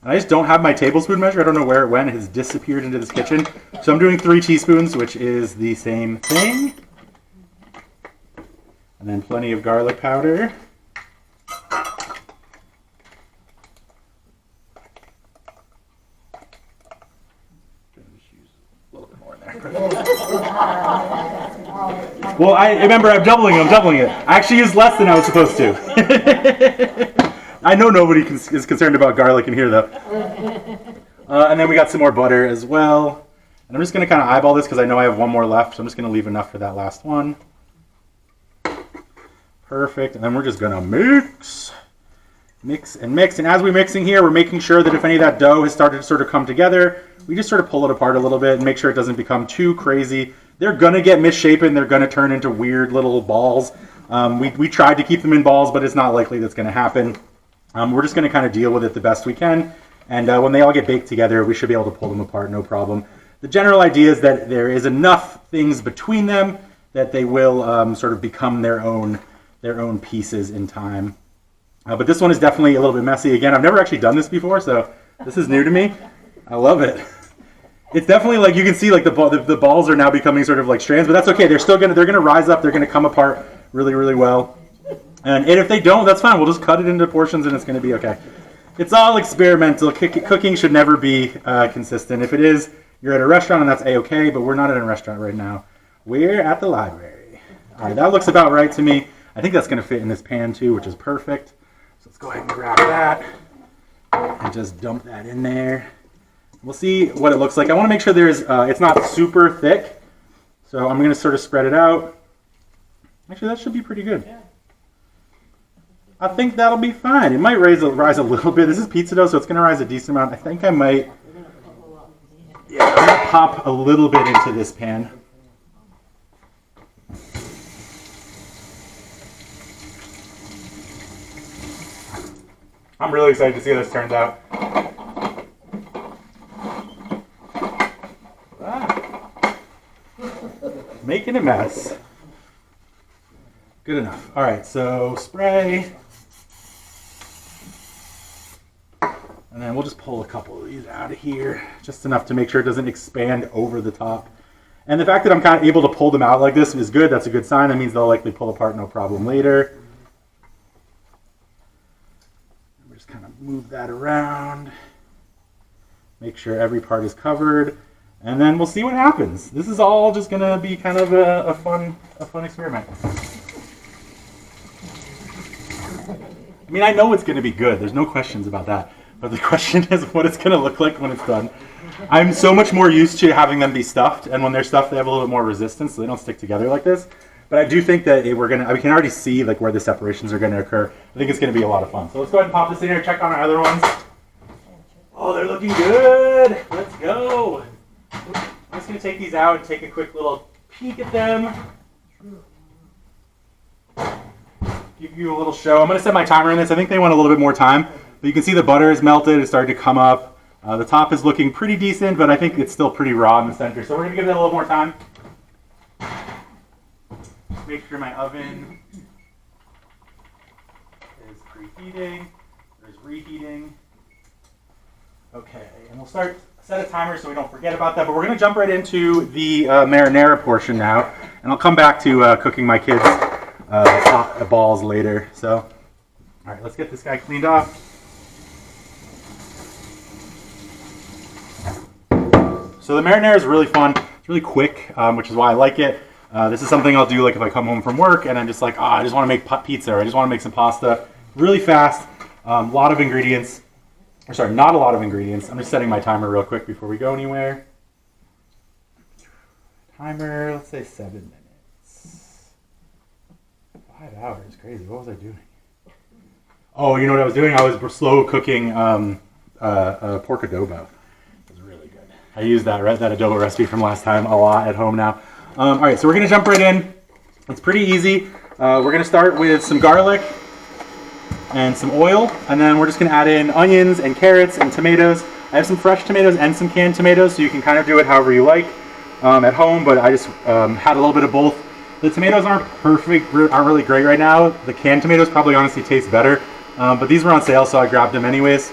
And I just don't have my tablespoon measure. I don't know where it went. It has disappeared into this kitchen. So I'm doing 3 teaspoons, which is the same thing. And then plenty of garlic powder. A little bit more in there. Well, I remember I'm doubling it. I actually used less than I was supposed to. I know nobody is concerned about garlic in here, though. And then we got some more butter as well. And I'm just going to kind of eyeball this because I know I have one more left. So I'm just going to leave enough for that last one. Perfect. And then we're just going to mix. Mix and mix. And as we're mixing here, we're making sure that if any of that dough has started to sort of come together, we just sort of pull it apart a little bit and make sure it doesn't become too crazy. They're going to get misshapen. They're going to turn into weird little balls. We tried to keep them in balls, but it's not likely that's going to happen. We're just going to kind of deal with it the best we can. And when they all get baked together, we should be able to pull them apart, no problem. The general idea is that there is enough things between them that they will sort of become their own pieces in time. But this one is definitely a little bit messy. Again, I've never actually done this before, so this is new to me. I love it. It's definitely like you can see like the balls are now becoming sort of like strands, but that's okay. They're gonna rise up. They're gonna come apart really, really well. And if they don't, that's fine. We'll just cut it into portions and it's gonna be okay. It's all experimental. Cooking should never be consistent. If it is, you're at a restaurant and that's a-okay, but we're not at a restaurant right now. We're at the library. All right, that looks about right to me. I think that's gonna fit in this pan too, which is perfect. So let's go ahead and grab that and just dump that in there. We'll see what it looks like. I want to make sure it's not super thick. So I'm going to sort of spread it out. Actually, that should be pretty good. I think that'll be fine. It might rise a little bit. This is pizza dough, so it's going to rise a decent amount. I think I might I'm going to pop a little bit into this pan. I'm really excited to see how this turns out. Making a mess. Good enough. All right, so spray. And then we'll just pull a couple of these out of here, just enough to make sure it doesn't expand over the top. And the fact that I'm kind of able to pull them out like this is good. That's a good sign. That means they'll likely pull apart no problem later. We're just kind of move that around. Make sure every part is covered. And then we'll see what happens. This is all just going to be kind of a fun experiment. I mean, I know it's going to be good. There's no questions about that. But the question is what it's going to look like when it's done. I'm so much more used to having them be stuffed. And when they're stuffed, they have a little bit more resistance, so they don't stick together like this. But I do think that we can already see like where the separations are going to occur. I think it's going to be a lot of fun. So let's go ahead and pop this in here, check on our other ones. Oh, they're looking good. Let's go. I'm just going to take these out and take a quick little peek at them. Give you a little show. I'm going to set my timer on this. I think they want a little bit more time. But you can see the butter is melted. It's starting to come up. The top is looking pretty decent, but I think it's still pretty raw in the center. So we're going to give that a little more time. Make sure my oven is preheating. There's reheating. Okay, and we'll set a timer so we don't forget about that. But we're going to jump right into the marinara portion now. And I'll come back to cooking my kids' balls later. So, all right, let's get this guy cleaned off. So the marinara is really fun. It's really quick, which is why I like it. This is something I'll do like if I come home from work and I'm just like, I just want to make pizza or I just want to make some pasta. Really fast. Lot of ingredients. Or sorry, not a lot of ingredients. I'm just setting my timer real quick before we go anywhere. Timer, let's say 7 minutes. 5 hours, crazy. What was I doing? Oh, you know what I was doing? I was slow cooking pork adobo. It was really good. I used that adobo recipe from last time a lot at home now. All right, so we're going to jump right in. It's pretty easy. We're going to start with some garlic and some oil, and then we're just going to add in onions and carrots and tomatoes. I have some fresh tomatoes and some canned tomatoes, so you can kind of do it however you like at home, but I just had a little bit of both. The tomatoes aren't really great right now. The canned tomatoes probably honestly taste better, but these were on sale, so I grabbed them anyways.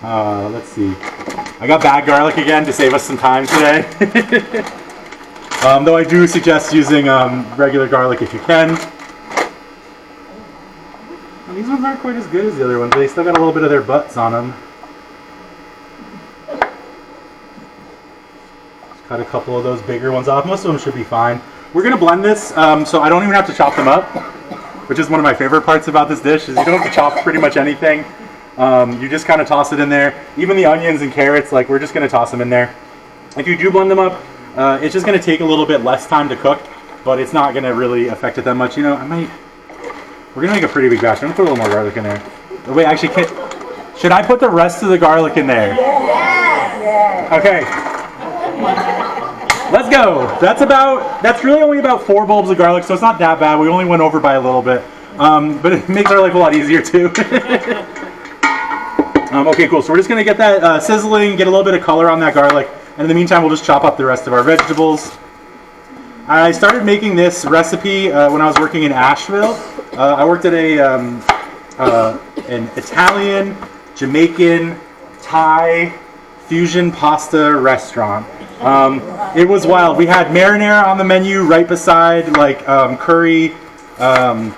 Let's see. I got bag garlic again to save us some time today. Though I do suggest using regular garlic if you can. And these ones aren't quite as good as the other ones. They still got a little bit of their butts on them. Just cut a couple of those bigger ones off. Most of them should be fine. We're going to blend this so I don't even have to chop them up, which is one of my favorite parts about this dish, is you don't have to chop pretty much anything. You just kind of toss it in there. Even the onions and carrots, like we're just going to toss them in there. If you do blend them up, it's just going to take a little bit less time to cook, but it's not going to really affect it that much. You know, we're going to make a pretty big batch. I'm going to put a little more garlic in there. Wait, actually, should I put the rest of the garlic in there? Yes. Okay. Let's go. That's really only about 4 bulbs of garlic, so it's not that bad. We only went over by a little bit. But it makes our life a lot easier too. Okay, cool. So we're just gonna get that sizzling, get a little bit of color on that garlic, and in the meantime, we'll just chop up the rest of our vegetables. I started making this recipe when I was working in Asheville. I worked at an Italian, Jamaican, Thai fusion pasta restaurant. It was wild. We had marinara on the menu right beside like curry, and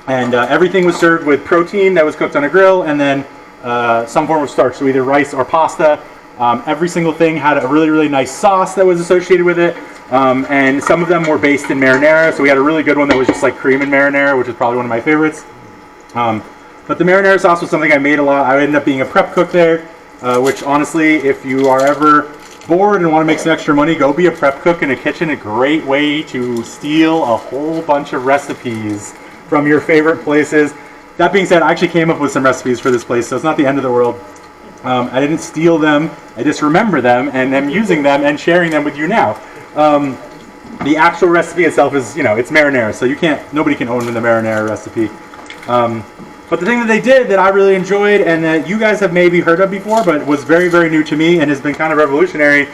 everything was served with protein that was cooked on a grill, and then some form of starch, so either rice or pasta. Every single thing had a really, really nice sauce that was associated with it, and some of them were based in marinara, so we had a really good one that was just like cream and marinara, which is probably one of my favorites. But the marinara sauce was something I made a lot. I ended up being a prep cook there, which honestly, if you are ever bored and want to make some extra money, go be a prep cook in a kitchen. A great way to steal a whole bunch of recipes from your favorite places. That being said, I actually came up with some recipes for this place, so it's not the end of the world. I didn't steal them, I just remember them, and I'm using them and sharing them with you now. The actual recipe itself is, it's marinara, so nobody can own the marinara recipe. But the thing that they did that I really enjoyed, and that you guys have maybe heard of before, but was very, very new to me and has been kind of revolutionary,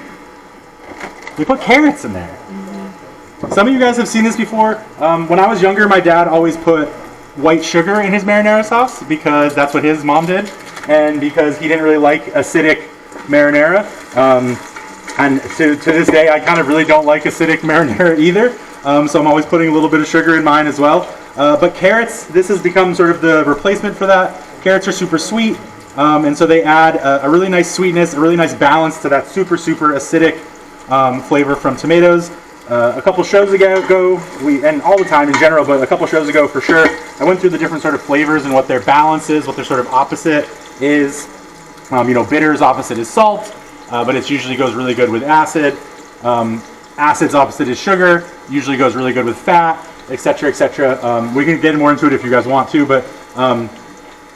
we put carrots in there. Some of you guys have seen this before. When I was younger, my dad always put white sugar in his marinara sauce because that's what his mom did, and because he didn't really like acidic marinara. And to this day, I kind of really don't like acidic marinara either, so I'm always putting a little bit of sugar in mine as well. But carrots, this has become sort of the replacement for that. Carrots are super sweet, and so they add a really nice sweetness, a really nice balance to that super, super acidic flavor from tomatoes. A couple shows ago, and all the time in general, but a couple shows ago for sure, I went through the different sort of flavors and what their balance is, what their sort of opposite is. Bitter's opposite is salt, but it usually goes really good with acid. Acid's opposite is sugar, usually goes really good with fat, etc., etc. We can get more into it if you guys want to, but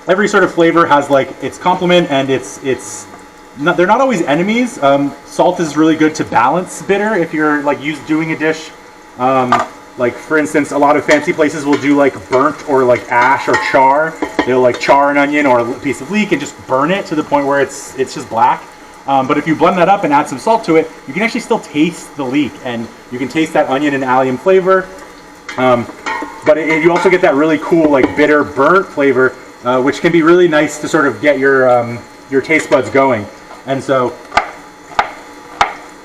every sort of flavor has like its complement, and they're not always enemies. Salt is really good to balance bitter if you're like doing a dish. Like for instance, a lot of fancy places will do like burnt or like ash or char. They'll like char an onion or a piece of leek and just burn it to the point where it's just black. But if you blend that up and add some salt to it, you can actually still taste the leek, and you can taste that onion and allium flavor. But you also get that really cool like bitter burnt flavor, which can be really nice to sort of get your taste buds going. And so,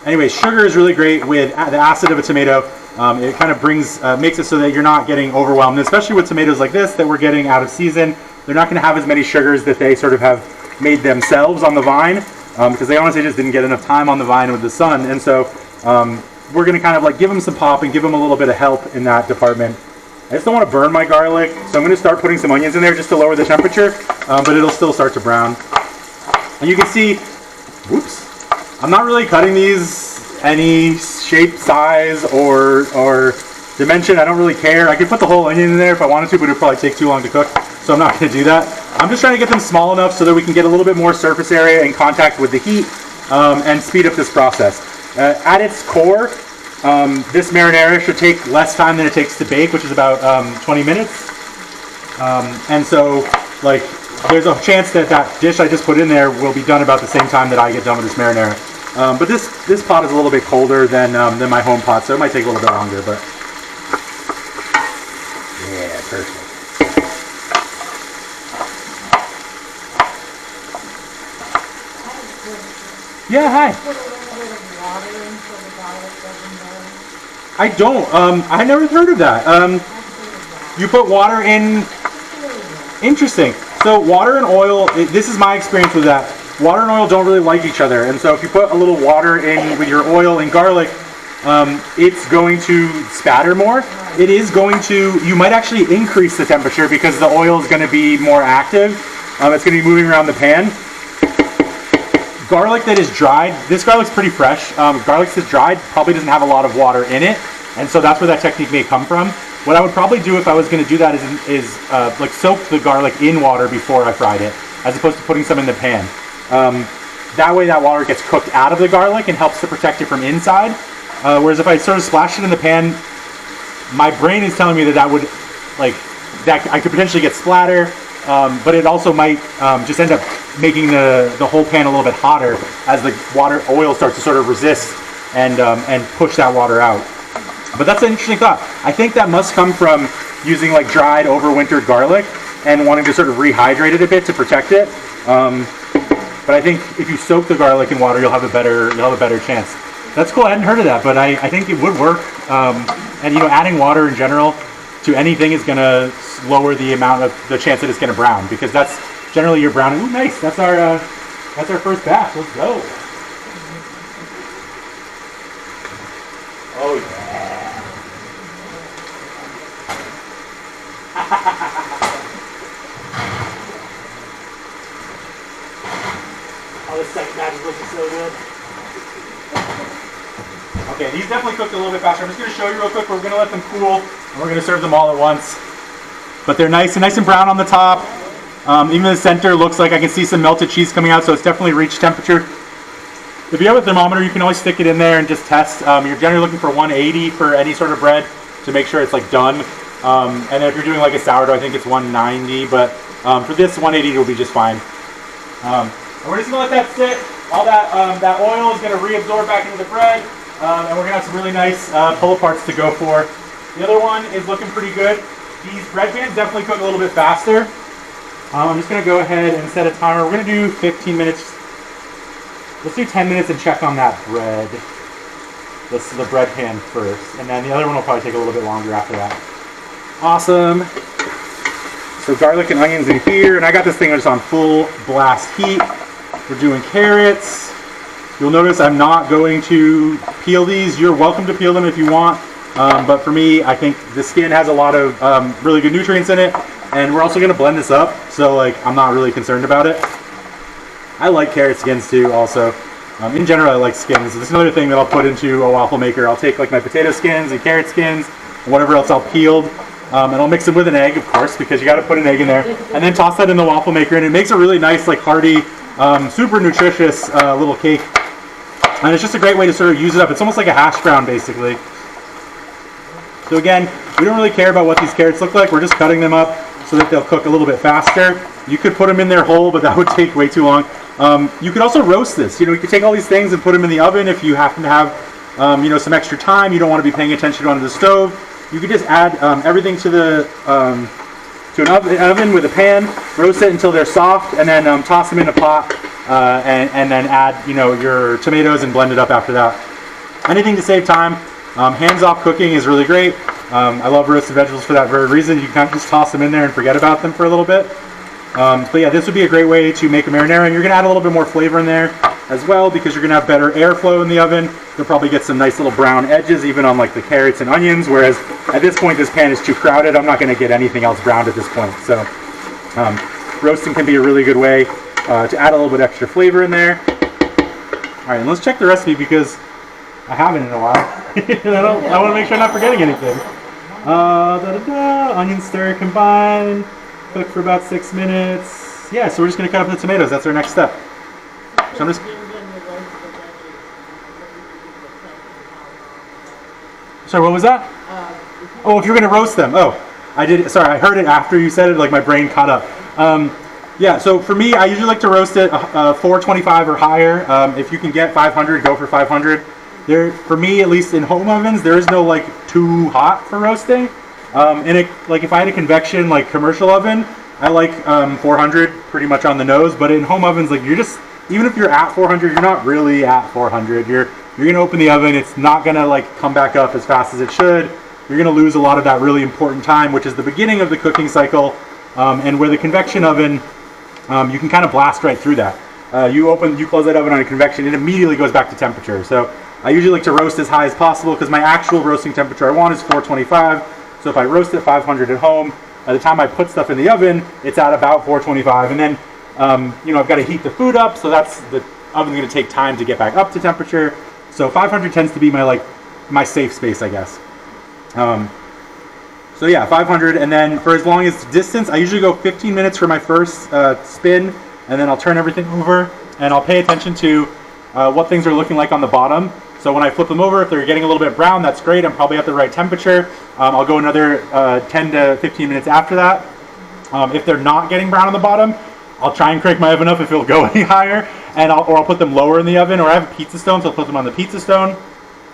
anyway, sugar is really great with the acid of a tomato. It kind of makes it so that you're not getting overwhelmed, and especially with tomatoes like this that we're getting out of season. They're not going to have as many sugars that they sort of have made themselves on the vine, because they honestly just didn't get enough time on the vine with the sun. And so we're going to kind of like give them some pop and give them a little bit of help in that department. I just don't want to burn my garlic, so I'm going to start putting some onions in there just to lower the temperature, but it'll still start to brown. And you can see, whoops, I'm not really cutting these any shape, size, or dimension. I don't really care. I could put the whole onion in there if I wanted to, but it would probably take too long to cook, so I'm not going to do that. I'm just trying to get them small enough so that we can get a little bit more surface area in contact with the heat, and speed up this process. At its core, this marinara should take less time than it takes to bake, which is about 20 minutes. And so, like, there's a chance that that dish I just put in there will be done about the same time that I get done with this marinara. But this pot is a little bit colder than my home pot, so it might take a little bit longer. But yeah, perfect. Yeah, hi. Put a little bit of water in so the garlic doesn't burn. I don't. I never heard of that. You put water in. Interesting. So water and oil. This is my experience with that. Water and oil don't really like each other, and so if you put a little water in with your oil and garlic, it's going to spatter more. It is going to. You might actually increase the temperature because the oil is going to be more active. It's going to be moving around the pan. Garlic that is dried, this garlic's pretty fresh. Garlic that's dried probably doesn't have a lot of water in it, and so that's where that technique may come from. What I would probably do if I was going to do that is like soak the garlic in water before I fried it, as opposed to putting some in the pan. That way that water gets cooked out of the garlic and helps to protect it from inside. Whereas if I sort of splashed it in the pan, my brain is telling me that would, like, that I could potentially get splatter, but it also might just end up making the whole pan a little bit hotter as the oil starts to sort of resist and push that water out. But that's an interesting thought. I think that must come from using like dried, overwintered garlic and wanting to sort of rehydrate it a bit to protect it. But I think if you soak the garlic in water, you'll have a better chance. That's cool. I hadn't heard of that, but I think it would work. And adding water in general to anything is going to lower the amount of the chance that it's going to brown, because that's generally your browning. Ooh, nice. That's our first batch. Let's go. Oh yeah. Oh, this second batch is looking so good. Okay, these definitely cooked a little bit faster. I'm just going to show you real quick. We're going to let them cool, and we're going to serve them all at once. But they're nice and brown on the top. Even the center looks like I can see some melted cheese coming out, so it's definitely reached temperature. If you have a thermometer, you can always stick it in there and just test. You're generally looking for 180 for any sort of bread to make sure it's like done. And then if you're doing like a sourdough, I think it's 190. But for this, 180 will be just fine. And we're just gonna let that sit. All that oil is gonna reabsorb back into the bread, and we're gonna have some really nice pull aparts to go for. The other one is looking pretty good. These bread pans definitely cook a little bit faster. I'm just gonna go ahead and set a timer. We're gonna do 15 minutes. Let's do 10 minutes and check on that bread. Let's do the bread pan first, and then the other one will probably take a little bit longer after that. Awesome. So garlic and onions in here, and I got this thing just on full blast heat. We're doing carrots. You'll notice I'm not going to peel these. You're welcome to peel them if you want, but for me, I think the skin has a lot of really good nutrients in it, and we're also going to blend this up, so like I'm not really concerned about it. I like carrot skins too, also. In general, I like skins. This is another thing that I'll put into a waffle maker. I'll take like my potato skins and carrot skins, and whatever else I'll peeled, and I'll mix them with an egg, of course, because you got to put an egg in there, and then toss that in the waffle maker, and it makes a really nice, like hearty, super nutritious little cake. And it's just a great way to sort of use it up. It's almost like a hash brown, basically. So again, we don't really care about what these carrots look like. We're just cutting them up so that they'll cook a little bit faster. You could put them in there whole, but that would take way too long. You could also roast this. You could take all these things and put them in the oven if you happen to have, some extra time. You don't want to be paying attention on the stove. You could just add everything to the to an oven with a pan, roast it until they're soft, and then toss them in a pot, and then add your tomatoes and blend it up after that. Anything to save time. Hands-off cooking is really great. I love roasted vegetables for that very reason. You can just toss them in there and forget about them for a little bit. But yeah, this would be a great way to make a marinara, and you're going to add a little bit more flavor in there as well because you're going to have better airflow in the oven. You'll probably get some nice little brown edges even on like the carrots and onions, whereas at this point this pan is too crowded. I'm not going to get anything else browned at this point. So roasting can be a really good way to add a little bit extra flavor in there. All right, and let's check the recipe because I haven't in a while. I want to make sure I'm not forgetting anything. Onion stir combined. Cook for about 6 minutes. Yeah, so we're just going to cut up the tomatoes. That's our next step. So I'm just... Sorry, what was that? Oh, if you're going to roast them. Oh, I did. Sorry, I heard it after you said it. Like my brain caught up. Yeah, so for me, I usually like to roast it 425 or higher. If you can get 500, go for 500. For me, at least in home ovens, there is no like too hot for roasting. And if I had a convection like commercial oven, I like 400 pretty much on the nose. But in home ovens, like even if you're at 400, you're not really at 400. You're gonna open the oven. It's not gonna like come back up as fast as it should. You're gonna lose a lot of that really important time, which is the beginning of the cooking cycle. And where the convection oven, you can kind of blast right through that. You close that oven on a convection, it immediately goes back to temperature. So I usually like to roast as high as possible because my actual roasting temperature I want is 425. So if I roast at 500 at home, by the time I put stuff in the oven, it's at about 425. And then, I've got to heat the food up, so the oven's going to take time to get back up to temperature. So 500 tends to be my safe space, I guess. So So yeah, 500, and then for as long as distance, I usually go 15 minutes for my first spin, and then I'll turn everything over, and I'll pay attention to what things are looking like on the bottom. So when I flip them over, if they're getting a little bit brown, that's great. I'm probably at the right temperature. I'll go another 10 to 15 minutes after that. If they're not getting brown on the bottom, I'll try and crank my oven up if it'll go any higher, and I'll put them lower in the oven, or I have a pizza stone, so I'll put them on the pizza stone.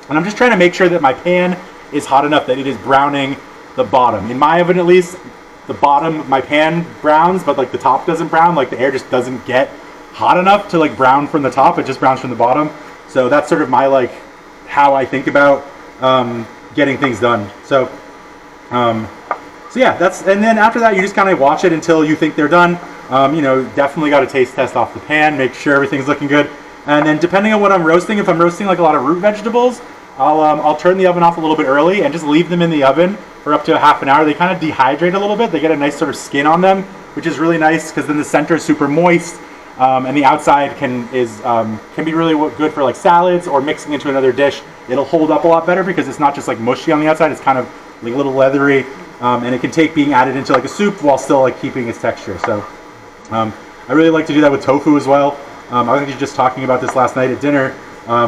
And I'm just trying to make sure that my pan is hot enough that it is browning the bottom. In my oven, at least, the bottom, my pan browns, but like the top doesn't brown. Like the air just doesn't get hot enough to like brown from the top. It just browns from the bottom. So that's sort of my like how I think about getting things done. So yeah, and then after that, you just kind of watch it until you think they're done. You know, definitely got to taste test off the pan, make sure everything's looking good. And then depending on what I'm roasting, if I'm roasting like a lot of root vegetables, I'll turn the oven off a little bit early and just leave them in the oven for up to a half an hour. They kind of dehydrate a little bit. They get a nice sort of skin on them, which is really nice because then the center is super moist, and the outside can be really good for like salads or mixing into another dish. It'll hold up a lot better because it's not just like mushy on the outside. It's kind of like a little leathery, and it can take being added into like a soup while still like keeping its texture. So I really like to do that with tofu as well. I was actually just talking about this last night at dinner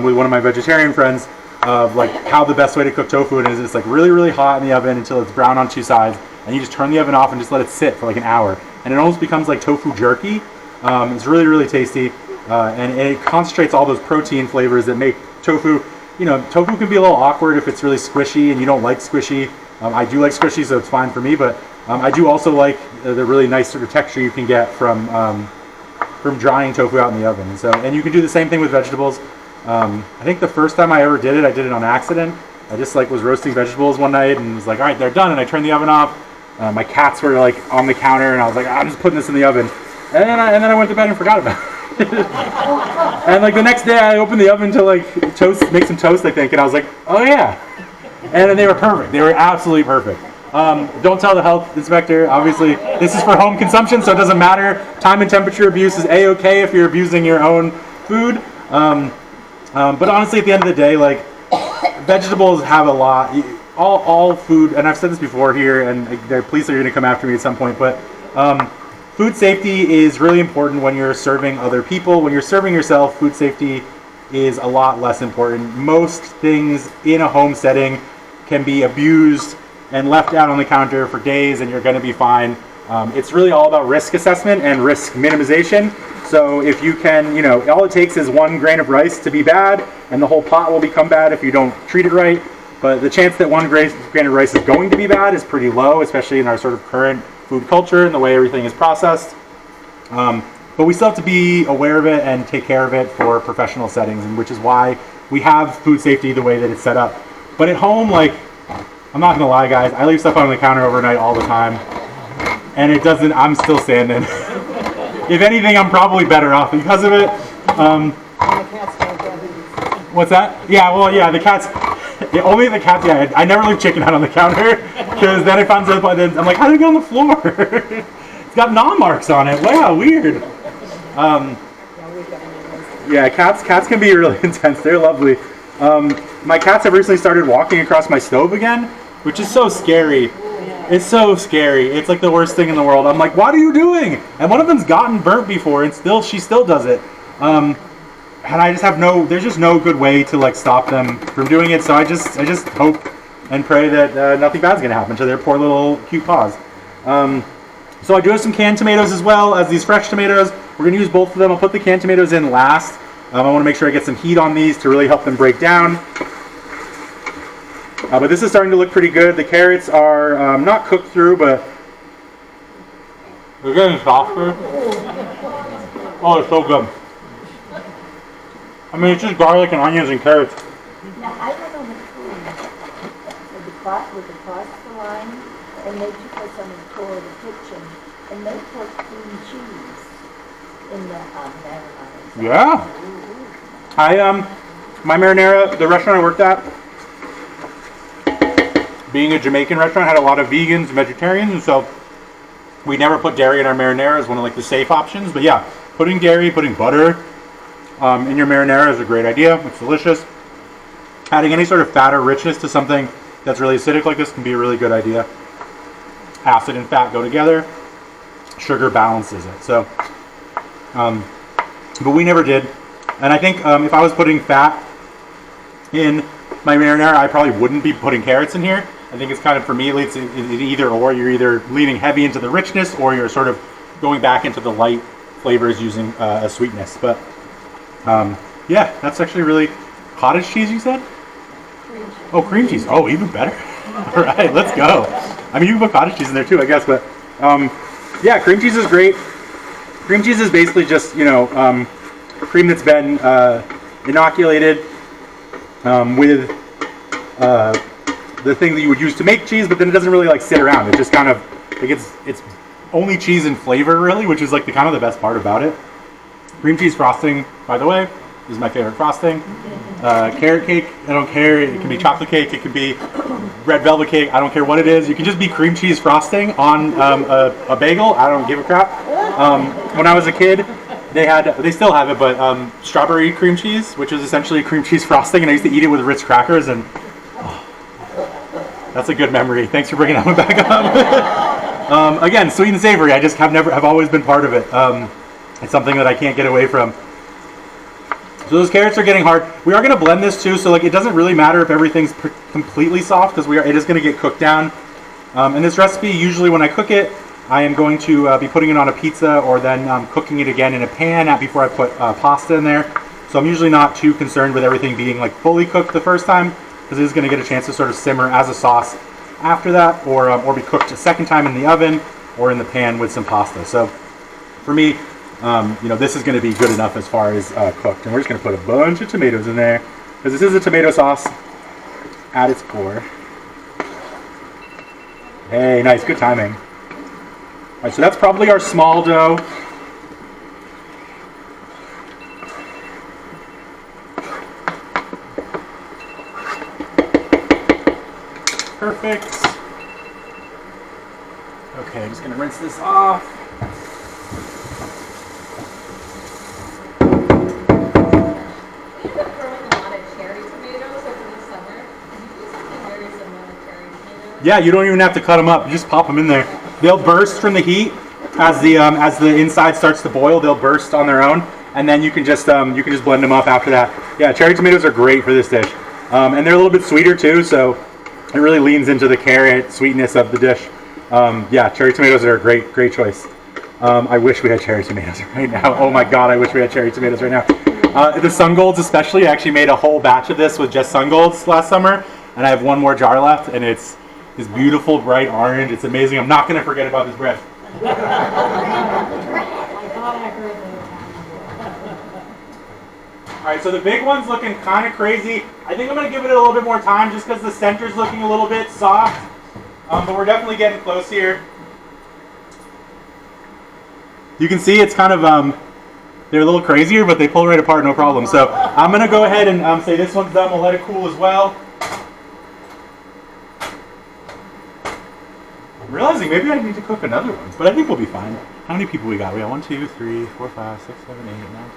with one of my vegetarian friends, of like how the best way to cook tofu is it's like really, really hot in the oven until it's brown on two sides, and you just turn the oven off and just let it sit for like an hour, and it almost becomes like tofu jerky. It's really, really tasty, and it concentrates all those protein flavors that make tofu. You know, tofu can be a little awkward if it's really squishy and you don't like squishy. I do like squishy, so it's fine for me, but I do also like the really nice sort of texture you can get from drying tofu out in the oven. And you can do the same thing with vegetables. I think the first time I ever did it on accident. I just like was roasting vegetables one night and was like, all right, they're done, and I turned the oven off. My cats were like on the counter, and I was like, I'm just putting this in the oven, and then I went to bed and forgot about it. And like the next day, I opened the oven to like make some toast, I think, and I was like, oh yeah, and then they were perfect. They were absolutely perfect. Don't tell the health inspector. Obviously, this is for home consumption, so it doesn't matter. Time and temperature abuse is a-okay if you're abusing your own food. But honestly, at the end of the day, like vegetables have a lot. All food, and I've said this before here, and the police are going to come after me at some point. But food safety is really important when you're serving other people. When you're serving yourself, food safety is a lot less important. Most things in a home setting can be abused and left out on the counter for days, and you're going to be fine. It's really all about risk assessment and risk minimization. So if you can, you know, all it takes is 1 grain of rice to be bad, and the whole pot will become bad if you don't treat it right. But the chance that 1 grain of rice is going to be bad is pretty low, especially in our sort of current food culture and the way everything is processed. But we still have to be aware of it and take care of it for professional settings, and which is why we have food safety the way that it's set up. But at home, like, I'm not gonna lie, guys, I leave stuff on the counter overnight all the time, and it doesn't. I'm still standing. If anything, I'm probably better off because of it. What's that? Yeah, well, yeah, the cats. Yeah, only the cats. Yeah, I never leave chicken out on the counter because then I found out. Then I'm like, how did it go on the floor? It's got gnaw marks on it. Wow, weird. Yeah, cats can be really intense. They're lovely. My cats have recently started walking across my stove again, which is so scary. It's so scary. It's like the worst thing in the world. I'm like, what are you doing? And one of them's gotten burnt before, and she still does it. And I just have there's just no good way to like stop them from doing it. So I just hope and pray that nothing bad's gonna happen to their poor little cute paws. So I do have some canned tomatoes as well as these fresh tomatoes. We're gonna use both of them. I'll put the canned tomatoes in last. I want to make sure I get some heat on these to really help them break down. But this is starting to look pretty good. The carrots are not cooked through, but they're getting softer. Oh, it's so good. I mean, it's just garlic and onions and carrots. Now, I don't know the food. With the pasta line, and they took us on a tour of the kitchen, and they put cream cheese in the marinara. Yeah. My Marinara, the restaurant I worked at, being a Jamaican restaurant, had a lot of vegans and vegetarians, and so we never put dairy in our marinara as one of like the safe options. But yeah, putting butter in your marinara is a great idea. It's delicious. Adding any sort of fat or richness to something that's really acidic like this can be a really good idea. acid and fat go together. Sugar balances it. So, but we never did. And I think if I was putting fat in my marinara, I probably wouldn't be putting carrots in here. I think it's kind of, for me at least, it's either or. You're either leaning heavy into the richness, or you're sort of going back into the light flavors using a sweetness. But yeah, that's actually really cottage cheese. You said? Cream cheese. Oh, cream cheese. Oh, even better. All right, let's go. I mean, you can put cottage cheese in there too, I guess. But yeah, cream cheese is great. Cream cheese is basically just, you know, cream that's been inoculated with the thing that you would use to make cheese, but then it doesn't really like sit around. It just kind of like it's only cheese and flavor really, which is like the kind of the best part about it. Cream cheese frosting, by the way, is my favorite frosting. Carrot cake, I don't care. It can be chocolate cake. It can be red velvet cake. I don't care what it is. You can just be cream cheese frosting on a bagel. I don't give a crap. When I was a kid, they still have it, but strawberry cream cheese, which is essentially cream cheese frosting, and I used to eat it with Ritz crackers, and that's a good memory. Thanks for bringing that one back up. Again, sweet and savory. I just have always been part of it. It's something that I can't get away from. So those carrots are getting hard. We are going to blend this too, so like it doesn't really matter if everything's completely soft, because it is going to get cooked down. In this recipe, usually when I cook it, I am going to be putting it on a pizza, or then cooking it again in a pan before I put pasta in there. So I'm usually not too concerned with everything being like fully cooked the first time, because it is going to get a chance to sort of simmer as a sauce after that, or be cooked a second time in the oven or in the pan with some pasta. So for me, you know, this is going to be good enough as far as cooked. And we're just going to put a bunch of tomatoes in there, because this is a tomato sauce at its core. Hey, nice, good timing. All right, so that's probably our small dough. Perfect. Okay, just gonna rinse this off. We've been growing a lot of cherry tomatoes over the summer. Can you do something very similar to cherry tomatoes? Yeah, you don't even have to cut them up. You just pop them in there. They'll burst from the heat as the inside starts to boil. They'll burst on their own, and then you can just blend them up after that. Yeah, cherry tomatoes are great for this dish, and they're a little bit sweeter too. So it really leans into the carrot sweetness of the dish. Yeah, cherry tomatoes are a great choice. I wish we had cherry tomatoes right now. Oh my God, I wish we had cherry tomatoes right now. The sun golds especially, I actually made a whole batch of this with just sun golds last summer, and I have one more jar left, and it's this beautiful bright orange. It's amazing. I'm not going to forget about this bread. I thought I heard that. All right, so the big one's looking kind of crazy. I think I'm going to give it a little bit more time, just because the center's looking a little bit soft. But we're definitely getting close here. You can see it's kind of, they're a little crazier, but they pull right apart, no problem. So I'm going to go ahead and say this one's done. We'll let it cool as well. I'm realizing maybe I need to cook another one, but I think we'll be fine. How many people we got? We got 1, 2, 3, 4, 5, 6, 7, 8, 9,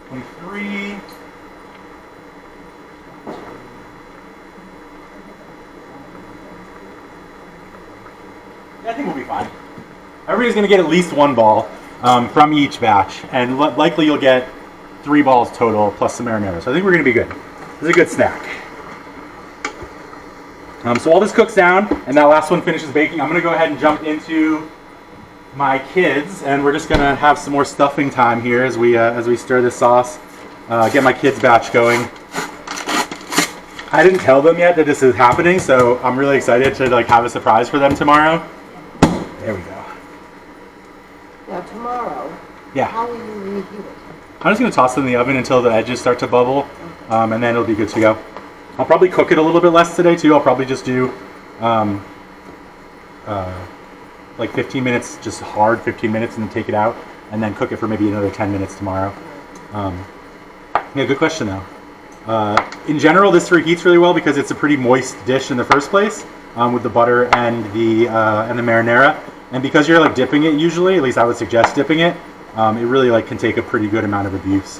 10. 23. I think we'll be fine. Everybody's going to get at least one ball from each batch, and likely you'll get 3 balls total plus some marinara. So I think we're going to be good. This is a good snack. So while this cooks down and that last one finishes baking, I'm going to go ahead and jump into my kids, and we're just going to have some more stuffing time here as we stir this sauce, get my kids' batch going. I didn't tell them yet that this is happening, so I'm really excited to like have a surprise for them tomorrow. There we go. Now tomorrow, Yeah. how will you reheat it? I'm just going to toss it in the oven until the edges start to bubble, and then it'll be good to go. I'll probably cook it a little bit less today too. I'll probably just do like 15 minutes, just hard 15 minutes, and then take it out, and then cook it for maybe another 10 minutes tomorrow. Yeah, good question though. In general, this reheats really well because it's a pretty moist dish in the first place, with the butter and the marinara, and because you're like dipping it usually, at least I would suggest dipping it. It really like can take a pretty good amount of abuse.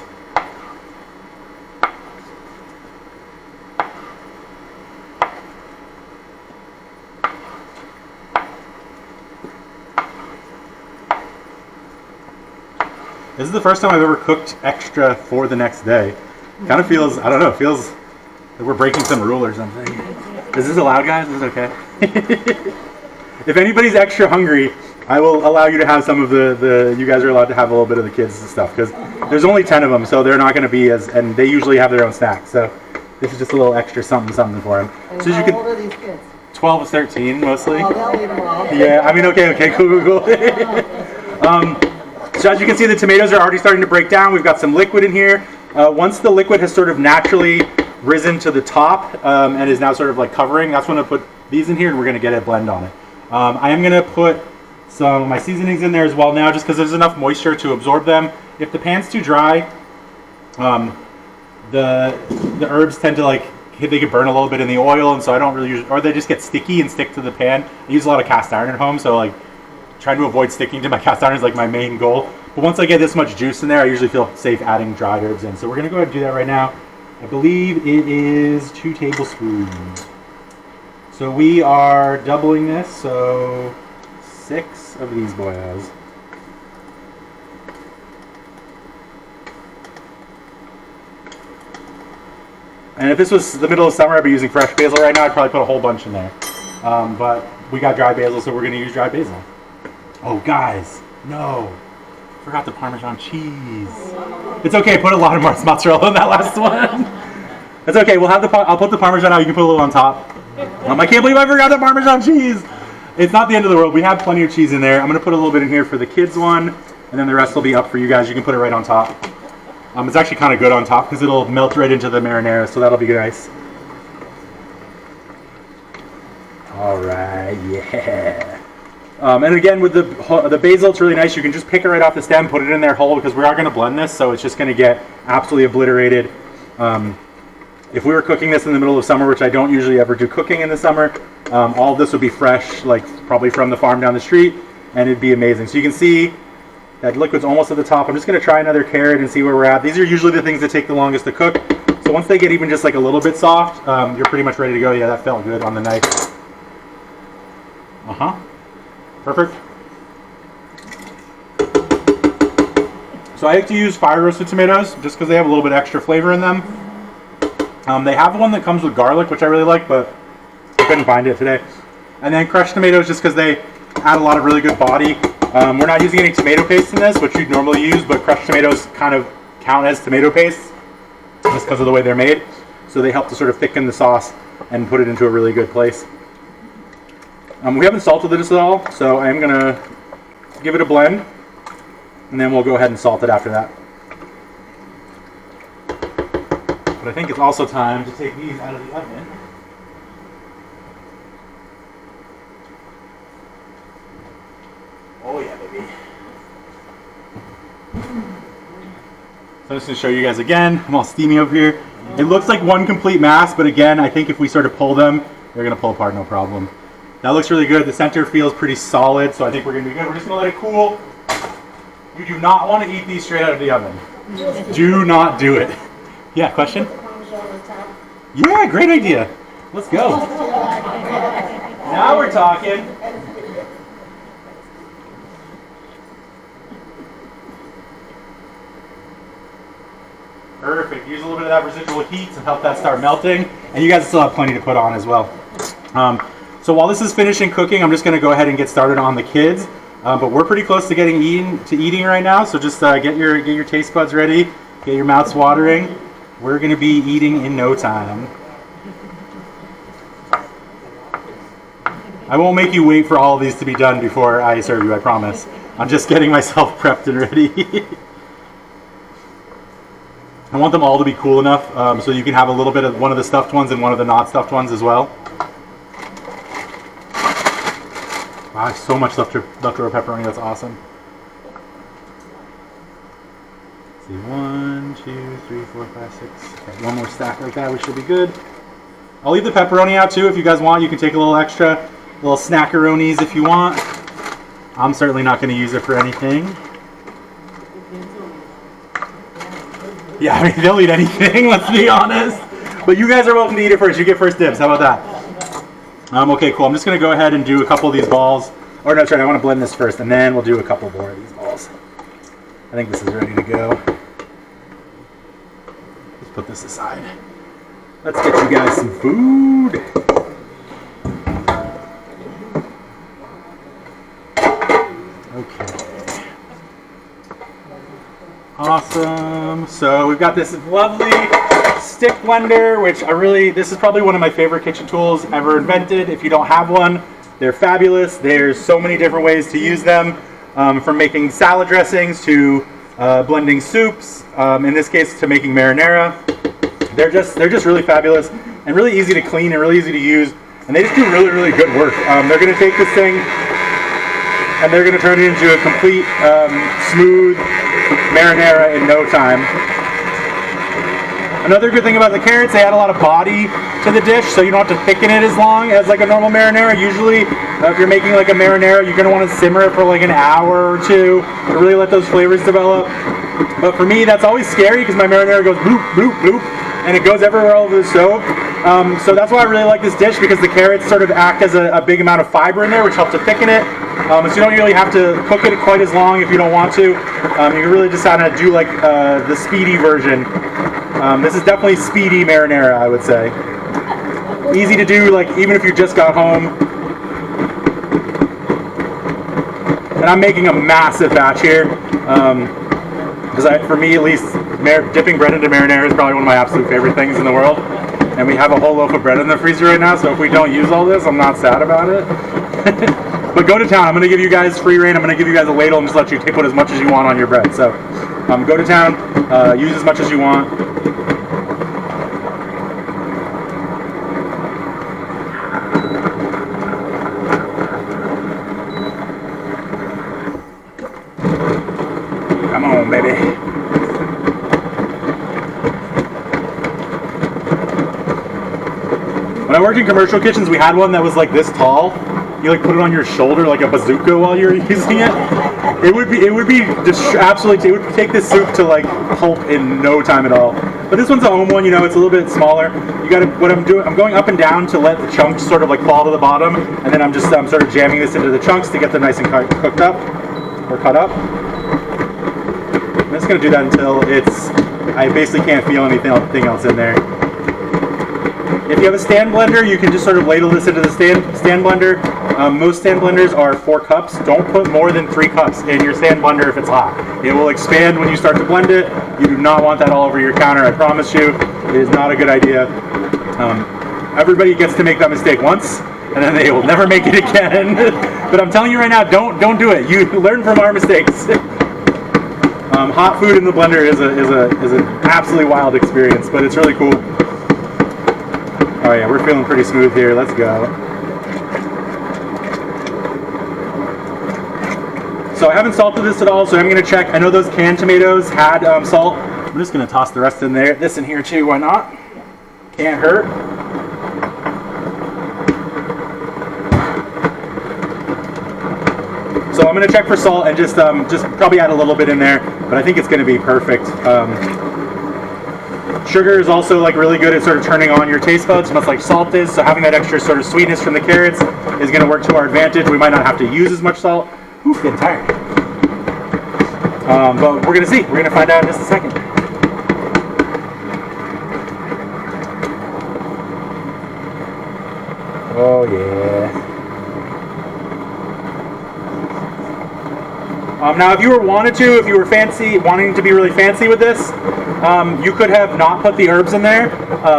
This is the first time I've ever cooked extra for the next day. Kind of feels, I don't know, feels like we're breaking some rule or something. Is this allowed, guys? Is this okay? If anybody's extra hungry, I will allow you to have some of the you guys are allowed to have a little bit of the kids' stuff, because there's only 10 of them, so they're not going to be as, and they usually have their own snacks. So this is just a little extra something for them. And So as you how can, old are these kids? 12 to 13 mostly. Oh, they'll eat them all. Yeah, I mean, okay, cool. So as you can see, the tomatoes are already starting to break down. We've got some liquid in here. Once the liquid has sort of naturally risen to the top and is now sort of like covering, that's when I put these in here, and we're going to get a blend on it. I am going to put some of my seasonings in there as well now, just because there's enough moisture to absorb them. If the pan's too dry, the herbs tend to they could burn a little bit in the oil, and so I don't really use, or they just get sticky and stick to the pan. I use a lot of cast iron at home, so like trying to avoid sticking to my cast iron is like my main goal. But once I get this much juice in there, I usually feel safe adding dried herbs in. So we're gonna go ahead and do that right now. I believe it is 2 tablespoons. So we are doubling this, so 6 of these boyos. And if this was the middle of summer, I'd be using fresh basil right now. I'd probably put a whole bunch in there. But we got dry basil, so we're going to use dry basil. Oh, guys, no. Forgot the Parmesan cheese. It's okay, put a lot of mozzarella in that last one. It's okay, I'll put the Parmesan out, you can put a little on top. I can't believe I forgot the Parmesan cheese. It's not the end of the world. We have plenty of cheese in there. I'm going to put a little bit in here for the kids one, and then the rest will be up for you guys. You can put it right on top. It's actually kind of good on top because it'll melt right into the marinara, so that'll be nice. All right, yeah. And again, with the basil, it's really nice. You can just pick it right off the stem, put it in there whole, because we are going to blend this, so it's just going to get absolutely obliterated. If we were cooking this in the middle of summer, which I don't usually ever do cooking in the summer, all of this would be fresh, like probably from the farm down the street, and it'd be amazing. So you can see that liquid's almost at the top. I'm just going to try another carrot and see where we're at. These are usually the things that take the longest to cook. So once they get even just like a little bit soft, you're pretty much ready to go. Yeah, that felt good on the knife. Perfect. So I like to use fire roasted tomatoes just because they have a little bit extra flavor in them. They have one that comes with garlic, which I really like, but I couldn't find it today. And then crushed tomatoes just because they add a lot of really good body. We're not using any tomato paste in this, which you'd normally use, but crushed tomatoes kind of count as tomato paste just because of the way they're made. So they help to sort of thicken the sauce and put it into a really good place. We haven't salted this at all, so I'm going to give it a blend, and then we'll go ahead and salt it after that. But I think it's also time to take these out of the oven. Oh yeah, baby. So I'm just going to show you guys again. I'm all steamy over here. It looks like one complete mass, but again, I think if we sort of pull them, they're going to pull apart no problem. That looks really good. The center feels pretty solid, so I think we're going to be good. We're just going to let it cool. You do not want to eat these straight out of the oven. Do not do it. Yeah, question? Yeah, great idea. Let's go. Now we're talking. Perfect. Use a little bit of that residual heat to help that start melting. And you guys still have plenty to put on as well. So while this is finishing cooking, I'm just going to go ahead and get started on the kids. But we're pretty close to eating right now. So just get your taste buds ready, get your mouths watering. We're going to be eating in no time. I won't make you wait for all of these to be done before I serve you, I promise. I'm just getting myself prepped and ready. I want them all to be cool enough so you can have a little bit of one of the stuffed ones and one of the not stuffed ones as well. Wow, so much leftover pepperoni, that's awesome. Let's see, 1, 2, 3, 4, 5, 6. Okay, one more stack like that, we should be good. I'll leave the pepperoni out too if you guys want. You can take a little extra, little snackaronis if you want. I'm certainly not going to use it for anything. Yeah, I mean, they'll eat anything, let's be honest. But you guys are welcome to eat it first. You get first dibs. How about that? Okay, cool. I'm just going to go ahead and do a couple of these balls. Or no, sorry, I want to blend this first, and then we'll do a couple more of these balls. I think this is ready to go. Let's put this aside. Let's get you guys some food. Okay. Awesome. So we've got this lovely stick blender, which this is probably one of my favorite kitchen tools ever invented. If you don't have one, they're fabulous. There's so many different ways to use them, from making salad dressings to blending soups, in this case to making marinara. They're just really fabulous and really easy to clean and really easy to use, and they just do really, really good work. They're going to take this thing and they're going to turn it into a complete smooth marinara in no time. Another good thing about the carrots, they add a lot of body to the dish, so you don't have to thicken it as long as like a normal marinara. Usually, if you're making like a marinara, you're going to want to simmer it for like an hour or two to really let those flavors develop. But for me, that's always scary because my marinara goes bloop, bloop, bloop, and it goes everywhere all over the stove. So that's why I really like this dish, because the carrots sort of act as a big amount of fiber in there, which helps to thicken it. So you don't really have to cook it quite as long if you don't want to. You can really just kind of do like the speedy version. This is definitely speedy marinara, I would say. Easy to do, like even if you just got home. And I'm making a massive batch here, because for me at least, dipping bread into marinara is probably one of my absolute favorite things in the world. And we have a whole loaf of bread in the freezer right now, so if we don't use all this, I'm not sad about it. But go to town. I'm going to give you guys free reign. I'm going to give you guys a ladle and just let you put as much as you want on your bread. So go to town, use as much as you want. Come on, baby. When I worked in commercial kitchens, we had one that was like this tall. You like put it on your shoulder like a bazooka while you're using it. It would just absolutely. It would take this soup to like pulp in no time at all. But this one's a home one. You know, it's a little bit smaller. You got to. What I'm doing, I'm going up and down to let the chunks sort of like fall to the bottom, and then I'm sort of jamming this into the chunks to get them nice and cooked up or cut up. I'm just going to do that until I basically can't feel anything else in there. If you have a stand blender, you can just sort of ladle this into the stand blender. Most stand blenders are 4 cups. Don't put more than 3 cups in your stand blender if it's hot. It will expand when you start to blend it. You do not want that all over your counter, I promise you. It is not a good idea. Everybody gets to make that mistake once, and then they will never make it again. But I'm telling you right now, don't do it. You learn from our mistakes. Hot food in the blender is an absolutely wild experience, but it's really cool. Oh yeah, we're feeling pretty smooth here. Let's go. So I haven't salted this at all, so I'm going to check. I know those canned tomatoes had salt. I'm just going to toss the rest in there. This in here too, why not? Can't hurt. So I'm going to check for salt and just probably add a little bit in there, but I think it's going to be perfect. Sugar is also like really good at sort of turning on your taste buds, much like salt is. So having that extra sort of sweetness from the carrots is going to work to our advantage. We might not have to use as much salt. Ooh, getting tired. But we're going to see. We're going to find out in just a second. Oh yeah. Now, if you wanting to be really fancy with this, you could have not put the herbs in there,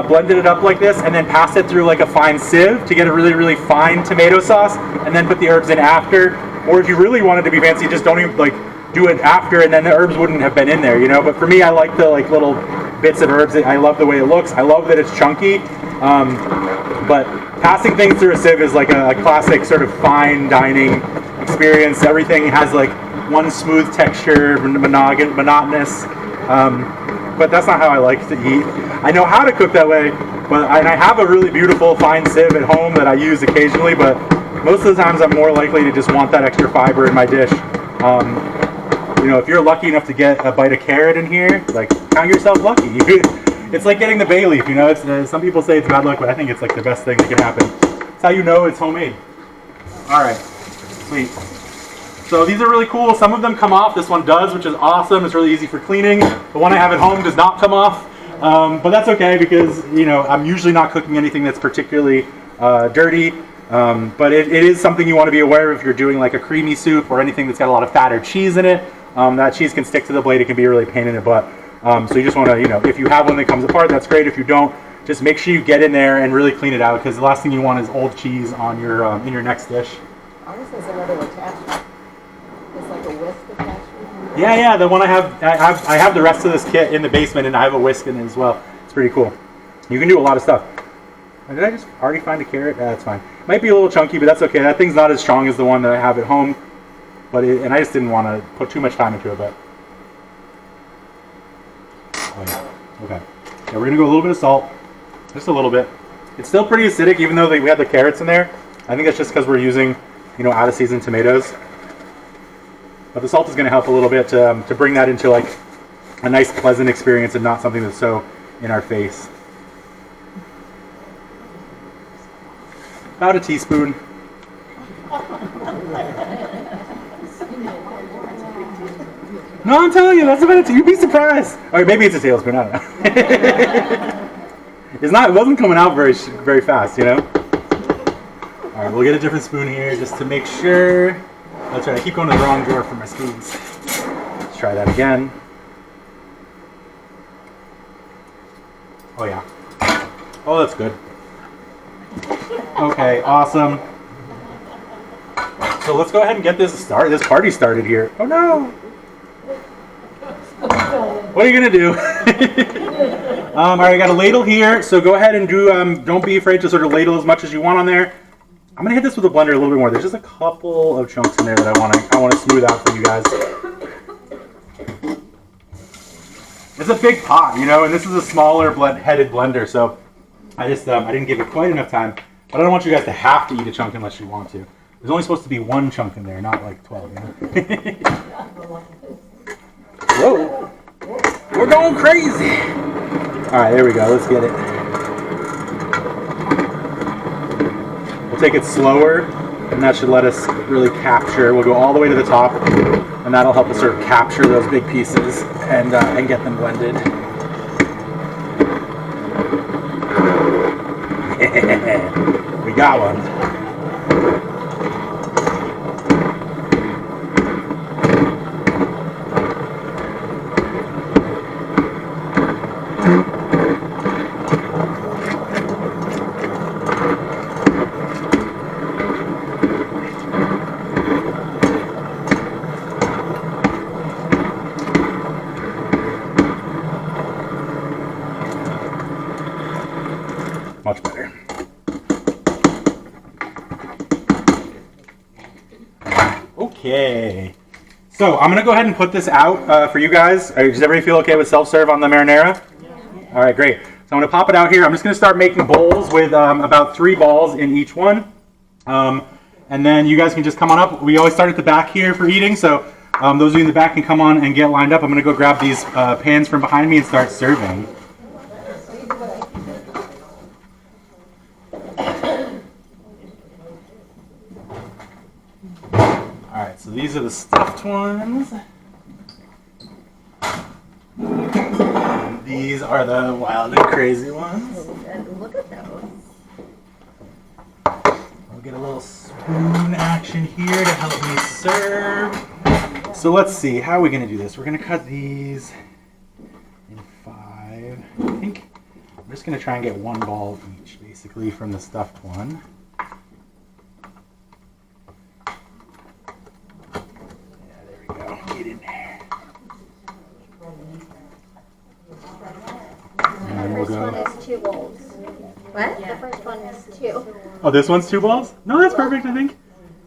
blended it up like this, and then passed it through like a fine sieve to get a really, really fine tomato sauce, and then put the herbs in after. Or if you really wanted to be fancy, just don't even like do it after, and then the herbs wouldn't have been in there, you know. But for me, I like the like little bits of herbs. I love the way it looks. I love that it's chunky. But passing things through a sieve is like a classic sort of fine dining experience. Everything has like one smooth texture, monotonous. But that's not how I like to eat. I know how to cook that way, but I have a really beautiful fine sieve at home that I use occasionally, but most of the times I'm more likely to just want that extra fiber in my dish. You know, if you're lucky enough to get a bite of carrot in here, like, count yourself lucky. It's like getting the bay leaf, you know. It's some people say it's bad luck, but I think it's like the best thing that can happen. It's how you know it's homemade. All right, sweet. So these are really cool. Some of them come off. This one does, which is awesome. It's really easy for cleaning. The one I have at home does not come off, but that's okay because I'm usually not cooking anything that's particularly dirty. But it is something you want to be aware of if you're doing like a creamy soup or anything that's got a lot of fat or cheese in it. That cheese can stick to the blade. It can be a really pain in the butt. So you just want to, if you have one that comes apart, that's great. If you don't, just make sure you get in there and really clean it out because the last thing you want is old cheese on your in your next dish. Ours has another attachment. It's like a whisk attachment. Yeah, the one I have the rest of this kit in the basement, and I have a whisk in it as well. It's pretty cool. You can do a lot of stuff. Did I just already find a carrot? That's fine. Might be a little chunky, but that's okay. That thing's not as strong as the one that I have at home. And I just didn't want to put too much time into it, but. Oh, yeah. Okay. Yeah, we're gonna go a little bit of salt, just a little bit. It's still pretty acidic, even though we had the carrots in there. I think that's just because we're using, out of season tomatoes. But the salt is gonna help a little bit to bring that into like a nice, pleasant experience and not something that's so in our face. About a teaspoon. No, I'm telling you, that's about it. You'd be surprised. Or maybe it's a tablespoon. I don't know. It wasn't coming out very fast, All right, we'll get a different spoon here just to make sure. That's right. I keep going to the wrong drawer for my spoons. Let's try that again. Oh yeah. Oh, that's good. Okay, awesome. So let's go ahead and get this party started here. Oh no! What are you gonna do? All right, I got a ladle here, so go ahead and don't be afraid to sort of ladle as much as you want on there. I'm gonna hit this with a blender a little bit more. There's just a couple of chunks in there that I want to smooth out for you guys. It's a big pot, and this is a smaller headed blender, so I didn't give it quite enough time. But I don't want you guys to have to eat a chunk unless you want to. There's only supposed to be one chunk in there, not like 12. Whoa! We're going crazy! Alright, there we go. Let's get it. We'll take it slower, and that should let us really capture. We'll go all the way to the top, and that'll help us sort of capture those big pieces and get them blended. We got one. Much better. Okay. So I'm going to go ahead and put this out for you guys. Does everybody feel okay with self-serve on the marinara? Yeah. All right, great. So I'm going to pop it out here. I'm just going to start making bowls with about 3 balls in each one. And then you guys can just come on up. We always start at the back here for eating. So those of you in the back can come on and get lined up. I'm going to go grab these pans from behind me and start serving. Alright, so these are the stuffed ones. And these are the wild and crazy ones. Look at those. We'll get a little spoon action here to help me serve. So let's see, how are we going to do this? We're going to cut these in 5. I think I'm just going to try and get 1 ball each, basically, from the stuffed one. Get in there. And then we'll First one go. is 2 bowls. What? The first one is 2. Oh, this one's 2 balls? No, that's perfect, I think.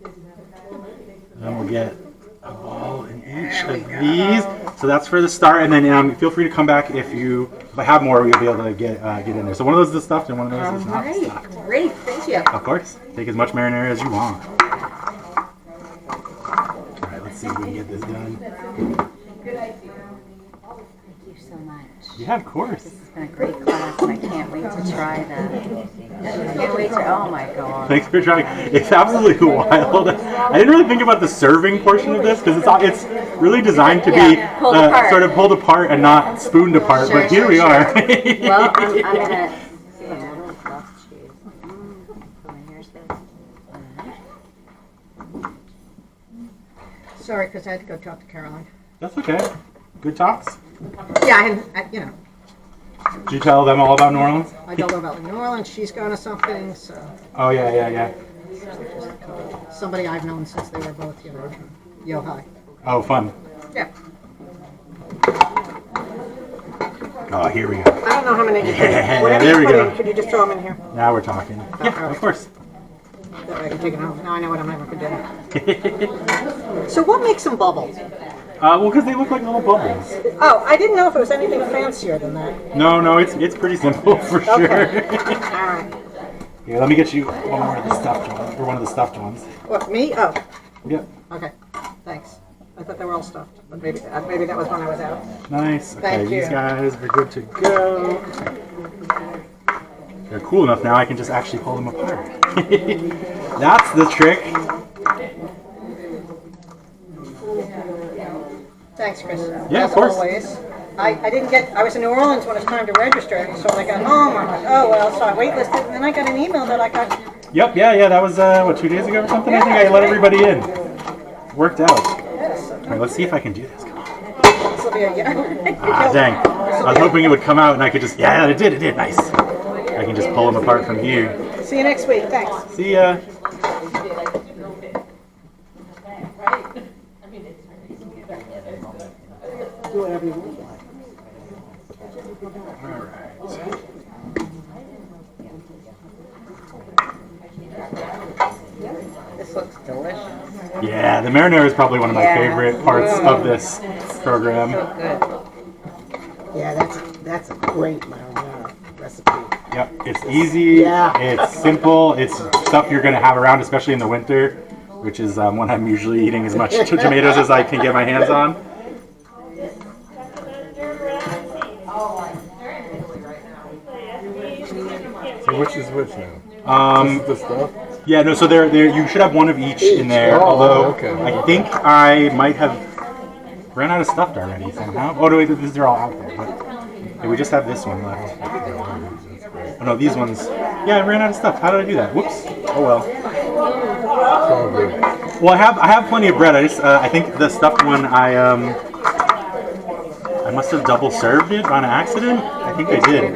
And then we'll get a ball in each of these. So that's for the start, and then feel free to come back if I have more, you'll be able to get in there. So one of those is stuffed, and one of those is not stuffed. Great, thank you. Of course. Take as much marinara as you want. Let's see if we can get this done. Good idea. Thank you so much. Yeah, of course. This has been a great class, and I can't wait to try the Can't wait to, oh my god. Thanks for trying. It's absolutely wild. I didn't really think about the serving portion of this because it's really designed to be Yeah, pulled apart. sort of pulled apart and not spooned apart. Sure, but here sure, we are. Well, I'm gonna see a little lost cheese. Come in, here's this. Sorry, because I had to go talk to Caroline. That's okay. Good talks. Yeah, you know, Did you tell them all about New Orleans? I told her about New Orleans. She's gone to something, so Oh yeah. somebody I've known since they were both, Yo-Hi. Oh, fun. Yeah. Oh, here we go. I don't know how many. Yeah, Whatever there you we put go. in, could you just throw them in here? Now we're talking. Yeah, of course. That way I can take it home. Now I know what I'm having for dinner. So what makes them bubble? Well, because they look like little bubbles. Oh, I didn't know if it was anything fancier than that. No, it's pretty simple for sure. Okay. All right. Here, let me get you one more of the stuffed ones, or one of the stuffed ones. What, me? Oh, Yep. okay. Thanks. I thought they were all stuffed, but maybe that was when I was out. Nice. Okay, Thank you. these guys are good to go. They're cool enough now I can just actually pull them apart. That's the trick. Thanks, Chris. Yeah, As of course. Always. I didn't get, I was in New Orleans when it was time to register, so when I got home, I'm like, oh, well, so I waitlisted, and then I got an email that I got, Yep, yeah, that was, 2 days ago or something? I think I let everybody in. Worked out. yes, All right, let's see if I can do this. Come on. this will be a, Ah, dang. I was hoping it would come out and I could just, yeah, it did, nice. I can just pull them apart from here. See you next week, thanks. See ya. Do whatever you want. This looks delicious. Yeah, the marinara is probably one of my Yeah. favorite parts of this program. Good. Yeah, that's a great marinara recipe. Yep, it's easy, Yeah. it's simple, it's stuff you're going to have around, especially in the winter, which is when I'm usually eating as much tomatoes as I can get my hands on. So which is which now? This is the stuff? Yeah, no, so there, you should have one of each in there, Oh, although okay. I think I might have ran out of stuffed already somehow. Oh, no, wait, these are all out there, but yeah, we just have this one left. Oh, no, these ones, yeah, I ran out of stuff. How did I do that? Whoops. Oh, well. It's all good. Well, I have plenty of bread. I think the stuffed one I must have double served it on accident. I think I did.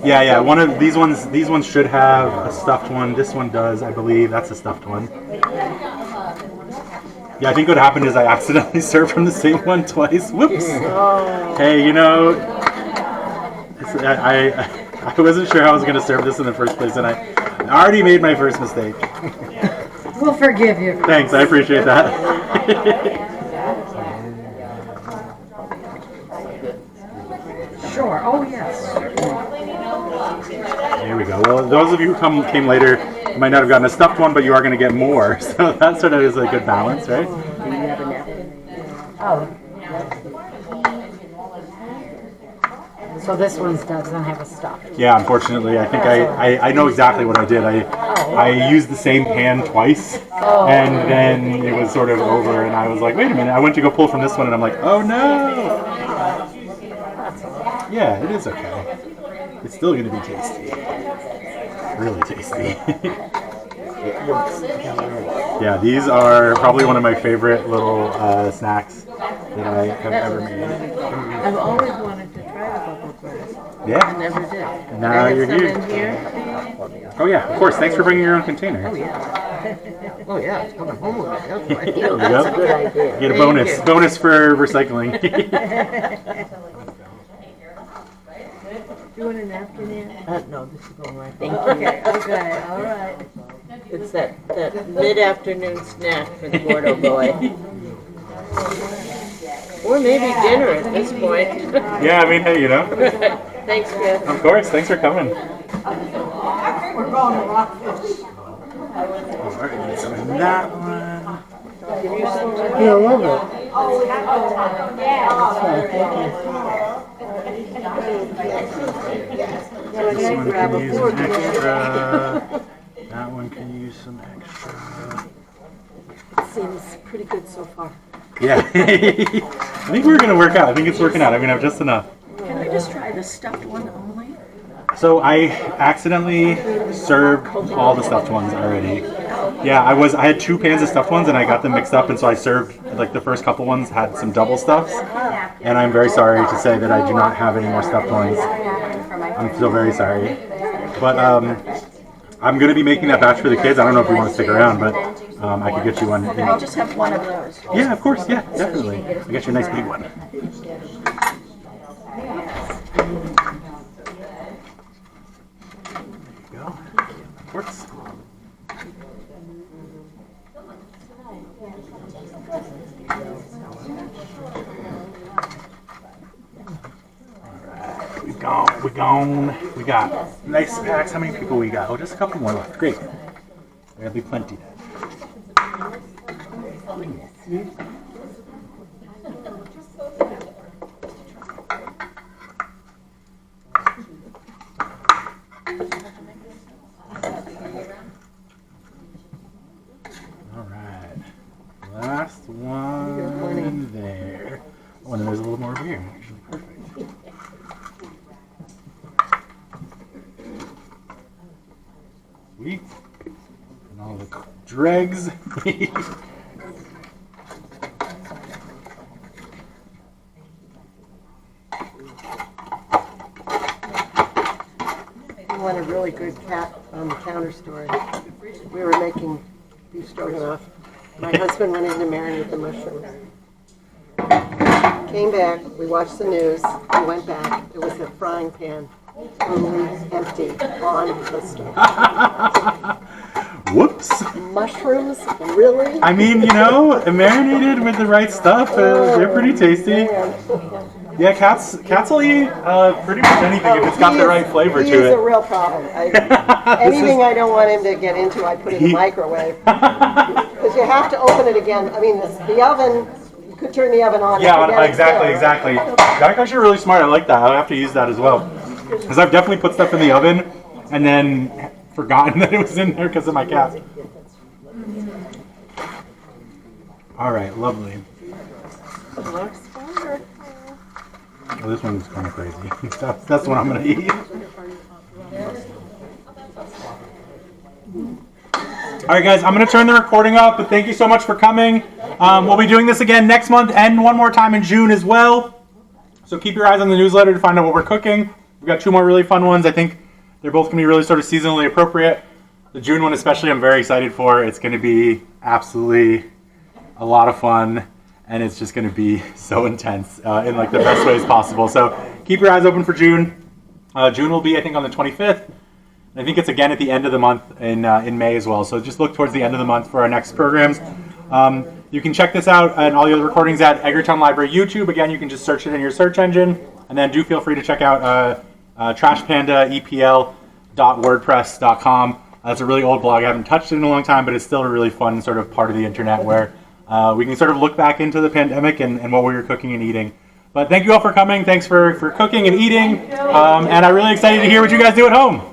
Yeah. One of these ones should have a stuffed one. This one does, I believe. That's a stuffed one. Yeah, I think what happened is I accidentally served from the same one twice. Whoops. Hey, I wasn't sure how I was going to serve this in the first place, and I already made my first mistake. We'll forgive you. Thanks, I appreciate that. Sure, oh, yes. There we go. Well, those of you who came later might not have gotten a stuffed one, but you are going to get more. So that sort of is a good balance, right? Oh. So this one doesn't have a stuff. Yeah, unfortunately, I think I know exactly what I did. I used the same pan twice, and then it was sort of over, and I was like, wait a minute. I went to go pull from this one, and I'm like, oh no! Yeah, it is okay. It's still going to be tasty. Really tasty. Yeah, these are probably one of my favorite little snacks that I have ever made. I've always wanted to try the bubble bread. I Yeah, never did. now I you're have some here. in here. Oh yeah, of course. Thanks for bringing your own container. Oh yeah. Oh yeah, it's coming home with me. That's why. There you That's a go. good idea. Get a Thank bonus. you. Bonus for recycling. Do you want a napkin in? No, this is going right. Thank Okay, okay, all right. It's that mid-afternoon snack for the Gordo boy. Or maybe dinner at this point. Yeah, I mean, hey, Thanks, Chris. of course. Thanks for coming. We're going to Rockfish. Alright, some of that one. Yeah, I love it. This one can use some extra. That one can use some extra. Seems pretty good so far. Yeah. I think we're gonna work out. I think it's working out. I'm gonna have just enough. Can I just try the stuffed one only? So I accidentally served all the stuffed ones already. Yeah, I had 2 pans of stuffed ones and I got them mixed up, and so I served like the first couple ones had some double stuffs. And I'm very sorry to say that I do not have any more stuffed ones. I'm still very sorry. But I'm gonna be making that batch for the kids. I don't know if you want to stick around, but I could get you one. I'll just have one of those. Yeah, of course. Yeah, definitely. I get you a nice big one. Go. Works. Alright, we're gone. We got nice packs. How many people we got? Oh, just a couple more left. Great. There'll be plenty then. Alright. Last one there. Oh, and there's a little more over here. Actually, perfect. Sweet. And all the dregs. You want a really good counter story. We were making beef stroganoff. My husband went in to marinate the mushrooms. Came back, we watched the news, we went back, it was a frying pan, totally empty on the stove. Whoops. Mushrooms? Really? I mean, marinated with the right stuff, they're pretty tasty. Yeah, cats will eat pretty much anything if it's got the right flavor to He is a it. real problem. Anything I don't want him to get into, I put in the microwave. Because you have to open it again. I mean, the oven, you could turn the oven on. Yeah, exactly. That's actually really smart. I like that. I'll have to use that as well. Because I've definitely put stuff in the oven and then forgotten that it was in there because of my cats. All right, lovely. Oh, this one's kind of crazy. That's what I'm going to eat. All right, guys, I'm going to turn the recording up, but thank you so much for coming. We'll be doing this again next month and one more time in June as well. So keep your eyes on the newsletter to find out what we're cooking. We've got 2 more really fun ones. I think they're both going to be really sort of seasonally appropriate. The June one especially I'm very excited for. It's going to be absolutely a lot of fun. And it's just going to be so intense in like the best ways possible. So keep your eyes open for June. June will be, I think, on the 25th. I think it's again at the end of the month in May as well. So just look towards the end of the month for our next programs. You can check this out and all the other recordings at Edgartown Library YouTube. Again, you can just search it in your search engine. And then do feel free to check out trashpandaepl.wordpress.com. That's a really old blog. I haven't touched it in a long time, but it's still a really fun sort of part of the internet where we can sort of look back into the pandemic and what we were cooking and eating. But thank you all for coming. Thanks for cooking and eating. And I'm really excited to hear what you guys do at home.